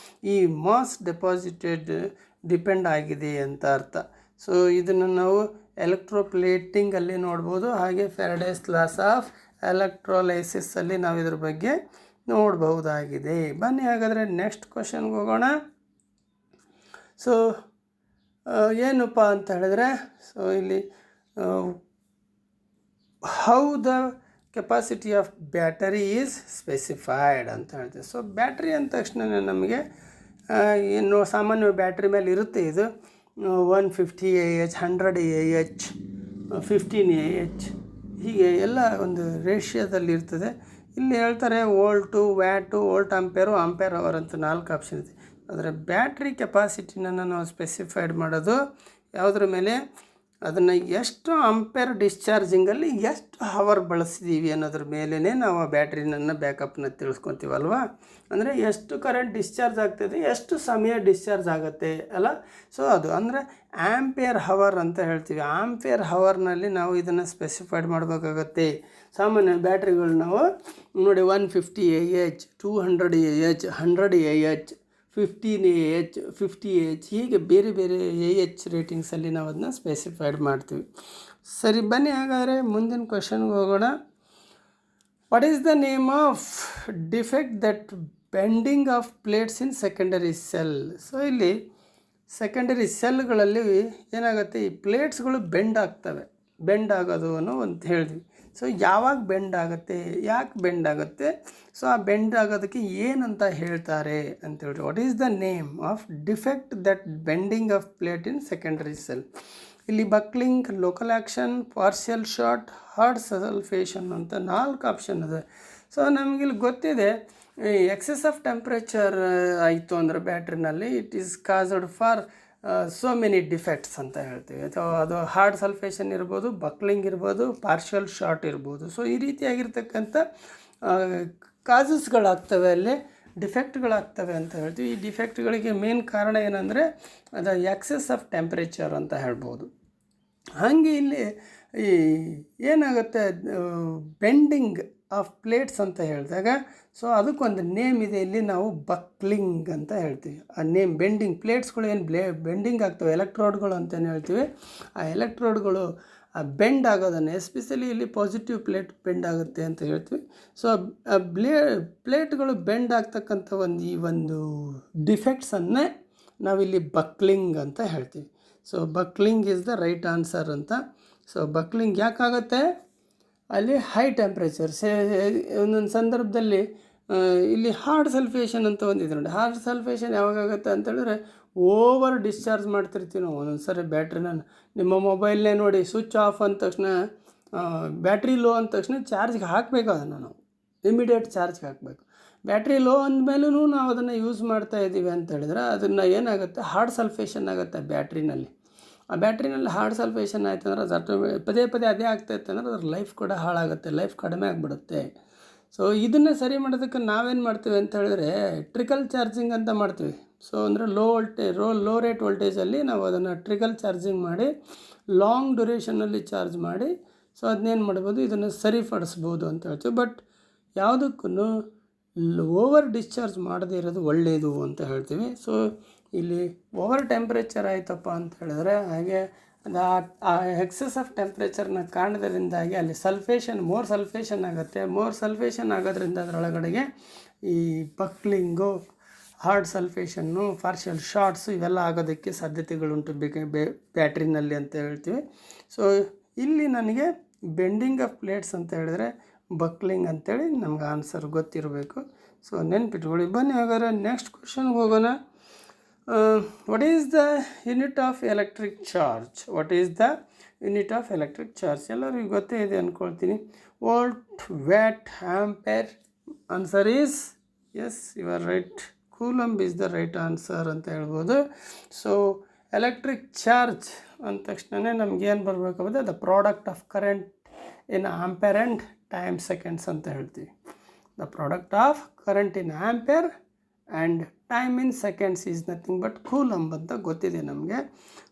ಈ ಮಾಸ್ ಡೆಪಾಸಿಟೆಡ್ ಡಿಪೆಂಡ್ ಆಗಿದೆ ಅಂತ ಅರ್ಥ. ಸೊ ಇದನ್ನು ನಾವು ಎಲೆಕ್ಟ್ರೋಪ್ಲೇಟಿಂಗಲ್ಲಿ ನೋಡ್ಬೋದು. ಹಾಗೆ ಫ್ಯಾರಡೇಸ್ ಲಾಸ್ ಆಫ್ ಎಲೆಕ್ಟ್ರೋಲೈಸಿಸಲ್ಲಿ ನಾವು ಇದ್ರ ಬಗ್ಗೆ ನೋಡಬಹುದಾಗಿದೆ. ಬನ್ನಿ ಹಾಗಾದರೆ ನೆಕ್ಸ್ಟ್ ಕ್ವಶನ್ಗೆ ಹೋಗೋಣ. ಸೊ ಏನಪ್ಪ ಅಂತ ಹೇಳಿದ್ರೆ, ಸೊ ಇಲ್ಲಿ how the capacity of battery is specified ಅಂತ ಹೇಳ್ತೀವಿ. ಸೊ ಬ್ಯಾಟ್ರಿ ಅಂದ ತಕ್ಷಣ ನಮಗೆ ಏನು ಸಾಮಾನ್ಯ ಬ್ಯಾಟ್ರಿ ಮೇಲೆ ಇರುತ್ತೆ ಇದು 150 AH, 100 AH, 15 AH ಹೀಗೆ ಎಲ್ಲ ಒಂದು ರೇಷಿಯೋದಲ್ಲಿ ಇರ್ತದೆ. ಇಲ್ಲಿ ಹೇಳ್ತಾರೆ volt, watt, volt ampere, ampere hour ಅಂತ 4 ಆಪ್ಷನ್ ಇದೆ. ಆದರೆ ಬ್ಯಾಟ್ರಿ ಕೆಪಾಸಿಟಿನ ನಾವು ಸ್ಪೆಸಿಫೈಡ್ ಮಾಡೋದು ಯಾವುದ್ರ ಮೇಲೆ, ಅದನ್ನು ಎಷ್ಟು ಆಂಪೇರ್ ಡಿಸ್ಚಾರ್ಜಿಂಗಲ್ಲಿ ಎಷ್ಟು ಹವರ್ ಬಳಸಿದ್ದೀವಿ ಅನ್ನೋದ್ರ ಮೇಲೇ ನಾವು ಆ ಬ್ಯಾಟ್ರಿನ ಬ್ಯಾಕಪ್ನ ತಿಳಿಸ್ಕೊತೀವಲ್ವ. ಅಂದರೆ ಎಷ್ಟು ಕರೆಂಟ್ ಡಿಸ್ಚಾರ್ಜ್ ಆಗ್ತದೆ, ಎಷ್ಟು ಸಮಯ ಡಿಸ್ಚಾರ್ಜ್ ಆಗುತ್ತೆ ಅಲ್ಲ. ಸೊ ಅದು ಅಂದರೆ ಆಂಪೇರ್ ಹವರ್ ಅಂತ ಹೇಳ್ತೀವಿ. ಆಂಪೇರ್ ಹವರ್ನಲ್ಲಿ ನಾವು ಇದನ್ನು ಸ್ಪೆಸಿಫೈಡ್ ಮಾಡಬೇಕಾಗತ್ತೆ. ಸಾಮಾನ್ಯ ಬ್ಯಾಟ್ರಿಗಳು ನಾವು ನೋಡಿ 150 AH, 200 AH, 100 AH, 15 AH, 50 AH ಹೀಗೆ ಬೇರೆ ಬೇರೆ AH ರೇಟಿಂಗ್ಸಲ್ಲಿ ನಾವು ಅದನ್ನ ಸ್ಪೆಸಿಫೈಡ್ ಮಾಡ್ತೀವಿ. ಸರಿ, ಬನ್ನಿ ಹಾಗಾದರೆ ಮುಂದಿನ ಕ್ವಶನ್ಗೆ ಹೋಗೋಣ. What is the name of defect that bending of plates in secondary cell? So ಇಲ್ಲಿ ಸೆಕೆಂಡರಿ ಸೆಲ್ಗಳಲ್ಲಿ ಏನಾಗುತ್ತೆ, ಈ ಪ್ಲೇಟ್ಸ್ಗಳು ಬೆಂಡ್ ಆಗ್ತವೆ. ಬೆಂಡ್ ಆಗೋದು ಅನ್ನೋ ಅಂತ ಹೇಳಿದ್ವಿ. ಸೊ ಯಾವಾಗ ಬೆಂಡ್ ಆಗುತ್ತೆ, ಯಾಕೆ ಬೆಂಡ್ ಆಗುತ್ತೆ, ಸೊ ಆ ಬೆಂಡ್ ಆಗೋದಕ್ಕೆ ಏನಂತ ಹೇಳ್ತಾರೆ ಅಂತೇಳಿ. What is the name of defect that bending of plate in secondary cell? ಇಲ್ಲಿ buckling, local action, partial short, hard sulphation ಅಂತ 4 ಆಪ್ಷನ್ ಇದೆ. ಸೊ ನಮಗಿಲ್ಲಿ ಗೊತ್ತಿದೆ, ಎಕ್ಸೆಸ್ ಆಫ್ ಟೆಂಪ್ರೇಚರ್ ಆಯಿತು ಅಂದರೆ ಬ್ಯಾಟ್ರಿನಲ್ಲಿ it is caused for so many defects ಅಂತ ಹೇಳ್ತೀವಿ. ಅಥವಾ ಅದು ಹಾರ್ಡ್ ಸಲ್ಫೇಷನ್ ಇರ್ಬೋದು, ಬಕ್ಲಿಂಗ್ ಇರ್ಬೋದು, ಪಾರ್ಷಿಯಲ್ ಶಾರ್ಟ್ ಇರ್ಬೋದು. ಸೊ ಈ ರೀತಿಯಾಗಿರ್ತಕ್ಕಂಥ ಕಾಸಸ್ಗಳಾಗ್ತವೆ, ಅಲ್ಲಿ ಡಿಫೆಕ್ಟ್ಗಳಾಗ್ತವೆ ಅಂತ ಹೇಳ್ತೀವಿ. ಈ ಡಿಫೆಕ್ಟ್ಗಳಿಗೆ ಮೇನ್ ಕಾರಣ ಏನಂದರೆ ಅದು ಎಕ್ಸೆಸ್ ಆಫ್ ಟೆಂಪ್ರೇಚರ್ ಅಂತ ಹೇಳ್ಬೋದು. ಹಾಗೆ ಇಲ್ಲಿ ಈ ಏನಾಗುತ್ತೆ, ಬೆಂಡಿಂಗ್ ಆಫ್ ಪ್ಲೇಟ್ಸ್ ಅಂತ ಹೇಳಿದಾಗ ಸೊ ಅದಕ್ಕೊಂದು ನೇಮ್ ಇದೆ. ಇಲ್ಲಿ ನಾವು ಬಕ್ಲಿಂಗ್ ಅಂತ ಹೇಳ್ತೀವಿ. ಆ ನೇಮ್ ಬೆಂಡಿಂಗ್ ಪ್ಲೇಟ್ಸ್ಗಳು ಏನು ಬೆಂಡಿಂಗ್ ಆಗ್ತವೆ, ಎಲೆಕ್ಟ್ರೋಡ್ಗಳು ಅಂತಲೇ ಹೇಳ್ತೀವಿ. ಆ ಎಲೆಕ್ಟ್ರೋಡ್ಗಳು ಬೆಂಡ್ ಆಗೋದನ್ನು, ಎಸ್ಪೆಷಲಿ ಇಲ್ಲಿ ಪಾಸಿಟಿವ್ ಪ್ಲೇಟ್ ಬೆಂಡ್ ಆಗುತ್ತೆ ಅಂತ ಹೇಳ್ತೀವಿ. ಸೊ ಪ್ಲೇಟ್ಗಳು ಬೆಂಡ್ ಆಗ್ತಕ್ಕಂಥ ಈ ಒಂದು ಡಿಫೆಕ್ಟ್ಸನ್ನೇ ನಾವಿಲ್ಲಿ ಬಕ್ಲಿಂಗ್ ಅಂತ ಹೇಳ್ತೀವಿ. So buckling is the right answer ಅಂತ. ಸೊ ಬಕ್ಲಿಂಗ್ ಯಾಕಾಗುತ್ತೆ, ಅಲ್ಲಿ ಹೈ ಟೆಂಪ್ರೇಚರ್ ಒಂದೊಂದು ಸಂದರ್ಭದಲ್ಲಿ ಇಲ್ಲಿ ಹಾರ್ಡ್ ಸಲ್ಫೇಷನ್ ಅಂತ ಒಂದಿದೆ ನೋಡಿ. ಹಾರ್ಡ್ ಸಲ್ಫೇಷನ್ ಯಾವಾಗಾಗುತ್ತೆ ಅಂತೇಳಿದ್ರೆ ಓವರ್ ಡಿಸ್ಚಾರ್ಜ್ ಮಾಡ್ತಿರ್ತೀವಿ ನಾವು ಒಂದೊಂದು ಸರಿ ಬ್ಯಾಟ್ರಿನ. ನಿಮ್ಮ ಮೊಬೈಲ್ನೇ ನೋಡಿ, ಸ್ವಿಚ್ ಆಫ್ ಅಂದ ತಕ್ಷಣ, ಬ್ಯಾಟ್ರಿ ಲೋ ಅಂದ ತಕ್ಷಣ ಚಾರ್ಜ್ಗೆ ಹಾಕಬೇಕು. ಅದನ್ನು ನಾವು ಇಮಿಡಿಯೇಟ್ ಚಾರ್ಜ್ಗೆ ಹಾಕಬೇಕು. ಬ್ಯಾಟ್ರಿ ಲೋ ಅಂದಮೇಲೂ ನಾವು ಅದನ್ನು ಯೂಸ್ ಮಾಡ್ತಾ ಇದ್ದೀವಿ ಅಂತ ಹೇಳಿದ್ರೆ ಅದನ್ನು ಏನಾಗುತ್ತೆ, ಹಾರ್ಡ್ ಸಲ್ಫೇಷನ್ ಆಗುತ್ತೆ ಬ್ಯಾಟ್ರಿನಲ್ಲಿ. ಆ ಬ್ಯಾಟ್ರಿನಲ್ಲಿ ಹಾರ್ಡ್ ಸಲ್ಫೇಷನ್ ಆಯ್ತು ಅಂದರೆ ಅದು ಪದೇ ಪದೇ ಅದೇ ಆಗ್ತಾಯಿತ್ತು ಅಂದರೆ ಅದ್ರ ಲೈಫ್ ಕೂಡ ಹಾಳಾಗುತ್ತೆ, ಲೈಫ್ ಕಡಿಮೆ ಆಗಿಬಿಡುತ್ತೆ. ಸೊ ಇದನ್ನು ಸರಿ ಮಾಡೋದಕ್ಕೆ ನಾವೇನು ಮಾಡ್ತೀವಿ ಅಂತ ಹೇಳಿದ್ರೆ ಟ್ರಿಕಲ್ ಚಾರ್ಜಿಂಗ್ ಅಂತ ಮಾಡ್ತೀವಿ. ಸೊ ಅಂದರೆ ಲೋ ರೇಟ್ ವೋಲ್ಟೇಜಲ್ಲಿ ನಾವು ಅದನ್ನು ಟ್ರಿಕಲ್ ಚಾರ್ಜಿಂಗ್ ಮಾಡಿ ಲಾಂಗ್ ಡ್ಯೂರೇಷನಲ್ಲಿ ಚಾರ್ಜ್ ಮಾಡಿ ಸೊ ಅದನ್ನೇನು ಮಾಡ್ಬೋದು, ಇದನ್ನು ಸರಿಪಡಿಸ್ಬೋದು ಅಂತ ಹೇಳ್ತೀವಿ. ಬಟ್ ಯಾವುದಕ್ಕೂ ಓವರ್ ಡಿಸ್ಚಾರ್ಜ್ ಮಾಡದೇ ಇರೋದು ಒಳ್ಳೆಯದು ಅಂತ ಹೇಳ್ತೀವಿ. ಸೊ ಇಲ್ಲಿ ಓವರ್ ಟೆಂಪ್ರೇಚರ್ ಆಯ್ತಪ್ಪ ಅಂತ ಹೇಳಿದ್ರೆ ಹಾಗೆ ಅದು ಆ ಎಕ್ಸೆಸ್ ಆಫ್ ಟೆಂಪ್ರೇಚರ್ನ ಕಾರಣದಿಂದಾಗಿ ಅಲ್ಲಿ ಮೋರ್ ಸಲ್ಫೇಷನ್ ಆಗುತ್ತೆ. ಮೋರ್ ಸಲ್ಫೇಷನ್ ಆಗೋದ್ರಿಂದ ಅದರೊಳಗಡೆಗೆ ಈ ಬಕ್ಲಿಂಗು ಹಾರ್ಡ್ ಸಲ್ಫೇಷನ್ನು, ಪಾರ್ಷಿಯಲ್ ಶಾರ್ಟ್ಸು ಇವೆಲ್ಲ ಆಗೋದಕ್ಕೆ ಸಾಧ್ಯತೆಗಳುಂಟು ಬ್ಯಾಟ್ರಿನಲ್ಲಿ ಅಂತ ಹೇಳ್ತೀವಿ. ಸೊ ಇಲ್ಲಿ ನನಗೆ ಬೆಂಡಿಂಗ್ ಆಫ್ ಪ್ಲೇಟ್ಸ್ ಅಂತ ಹೇಳಿದ್ರೆ ಬಕ್ಲಿಂಗ್ ಅಂತೇಳಿ ನಮ್ಗೆ ಆನ್ಸರ್ ಗೊತ್ತಿರಬೇಕು. ಸೊ ನೆನ್ಪಿಟ್ಕೊಳ್ಳಿ. ಬನ್ನಿ ಹಾಗಾದ್ರೆ ನೆಕ್ಸ್ಟ್ ಕ್ವಶನ್ಗೆ ಹೋಗೋಣ. What is the unit of electric charge? What is the unit of electric charge? ಎಲ್ಲರಿಗೂ ಗೊತ್ತೇ ಇದೆ ಅಂದ್ಕೊಳ್ತೀನಿ. Volt, watt, ampere. Answer is yes, you are right. Coulomb is the right answer ಅಂತ ಹೇಳ್ಬೋದು. ಸೊ ಎಲೆಕ್ಟ್ರಿಕ್ ಚಾರ್ಜ್ ಅಂದ ತಕ್ಷಣ ನಮಗೇನು ಬರಬೇಕಾಗುತ್ತೆ? The product of current in ampere and time seconds ಅಂತ ಹೇಳ್ತೀವಿ. The product of current in ampere and time in seconds is nothing but coulomb ಅಂತ ಗೊತ್ತಿದೆ ನಮಗೆ.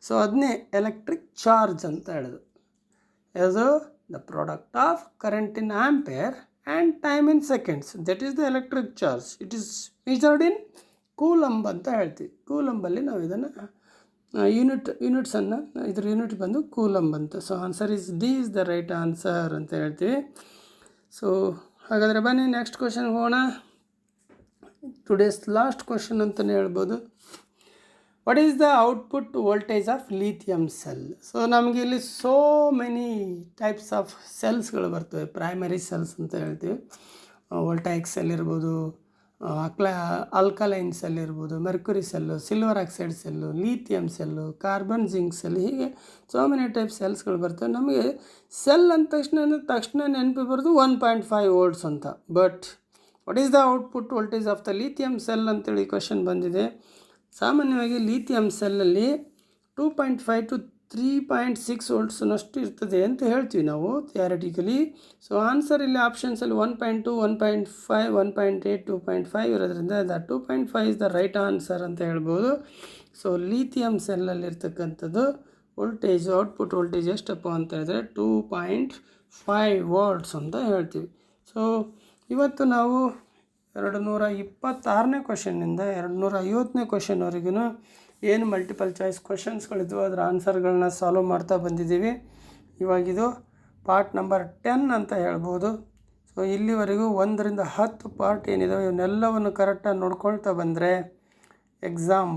ಸೊ ಅದನ್ನೇ ಎಲೆಕ್ಟ್ರಿಕ್ ಚಾರ್ಜ್ ಅಂತ ಹೇಳೋದು. ಯಾವುದು? The product of current in ampere and time in seconds, that is the electric charge. It is measured in coulomb ಅಂತ ಹೇಳ್ತೀವಿ. ಕೂಲಂಬಲ್ಲಿ ನಾವು ಇದನ್ನು ಯೂನಿಟ್ಸನ್ನು ಇದ್ರ ಯೂನಿಟ್ ಬಂದು ಕೂಲಂಬ್ ಅಂತ. So answer is D is the right answer ಅಂತ ಹೇಳ್ತೀವಿ. ಸೊ ಹಾಗಾದರೆ ಬನ್ನಿ ನೆಕ್ಸ್ಟ್ ಕ್ವಶನ್ಗೆ ಹೋಗೋಣ. ಟುಡೇಸ್ ಲಾಸ್ಟ್ ಕ್ವಶನ್ ಅಂತಲೇ ಹೇಳ್ಬೋದು. What is the output voltage of lithium cell? So ನಮಗೆ ಇಲ್ಲಿ ಸೋ ಮೆನಿ ಟೈಪ್ಸ್ ಆಫ್ ಸೆಲ್ಸ್ಗಳು ಬರ್ತವೆ. ಪ್ರೈಮರಿ ಸೆಲ್ಸ್ ಅಂತ ಹೇಳ್ತೀವಿ. ವೋಲ್ಟಾಯಿಕ್ ಸೆಲ್ ಇರ್ಬೋದು, ಆಲ್ಕಲೈನ್ ಸೆಲ್ ಇರ್ಬೋದು, Mercury cell, silver oxide cell, lithium cell, carbon zinc cell, ಹೀಗೆ ಸೋ ಮೆನಿ ಟೈಪ್ ಸೆಲ್ಸ್ಗಳು ಬರ್ತವೆ. ನಮಗೆ ಸೆಲ್ ಅಂದ ತಕ್ಷಣ ನೆನಪು ಬರೋದು 1.5 ವೋಲ್ಟ್ಸ್ ಅಂತ. But what is the output voltage of the lithium cell ಅಂತೇಳಿ ಕ್ವಶನ್ ಬಂದಿದೆ. ಸಾಮಾನ್ಯವಾಗಿ ಲಿಥಿಯಮ್ ಸೆಲ್ಲಲ್ಲಿ 2.5 to 3.6 ವೋಲ್ಟ್ಸ್ನಷ್ಟು ಇರ್ತದೆ ಅಂತ ಹೇಳ್ತೀವಿ ನಾವು ಥಿಯರಿಟಿಕಲಿ. ಸೊ ಆನ್ಸರ್ ಇಲ್ಲಿ ಆಪ್ಷನ್ಸಲ್ಲಿ 1.2, 1.5, 1.8, 2.5 ಇರೋದ್ರಿಂದ the 2.5 is the right answer ಅಂತ ಹೇಳ್ಬೋದು. ಸೊ ಲಿಥಿಯಮ್ ಸೆಲ್ಲಲ್ಲಿರ್ತಕ್ಕಂಥದ್ದು ವೋಲ್ಟೇಜ್, ಔಟ್ಪುಟ್ ವೋಲ್ಟೇಜ್ ಎಷ್ಟಪ್ಪ ಅಂತ ಹೇಳಿದ್ರೆ 2.5 ವೋಲ್ಟ್ಸ್ ಅಂತ ಹೇಳ್ತೀವಿ. ಸೊ ಇವತ್ತು ನಾವು 226ನೇ ಕ್ವಶನ್ನಿಂದ 250ನೇ ಕ್ವಶನ್ವರೆಗೂ ಏನು ಮಲ್ಟಿಪಲ್ ಚಾಯ್ಸ್ ಕ್ವಶನ್ಸ್ಗಳಿದ್ವು ಅದರ ಆನ್ಸರ್ಗಳನ್ನ ಸಾಲ್ವ್ ಮಾಡ್ತಾ ಬಂದಿದ್ದೀವಿ. ಇವಾಗಿದು ಪಾರ್ಟ್ ನಂಬರ್ 10 ಅಂತ ಹೇಳ್ಬೋದು. ಸೊ ಇಲ್ಲಿವರೆಗೂ 1ರಿಂದ 10 ಪಾರ್ಟ್ ಏನಿದಾವೆ ಇವನ್ನೆಲ್ಲವನ್ನು ಕರೆಕ್ಟಾಗಿ ನೋಡ್ಕೊಳ್ತಾ ಬಂದರೆ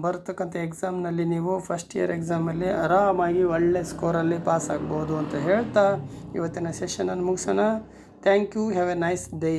ಬರ್ತಕ್ಕಂಥ ಎಕ್ಸಾಮ್ನಲ್ಲಿ ನೀವು ಫಸ್ಟ್ ಇಯರ್ ಎಕ್ಸಾಮಲ್ಲಿ ಆರಾಮಾಗಿ ಒಳ್ಳೆ ಸ್ಕೋರಲ್ಲಿ ಪಾಸ್ ಆಗ್ಬೋದು ಅಂತ ಹೇಳ್ತಾ ಇವತ್ತಿನ ಸೆಷನನ್ನು ಮುಗಿಸೋಣ. Thank you. Have a nice day.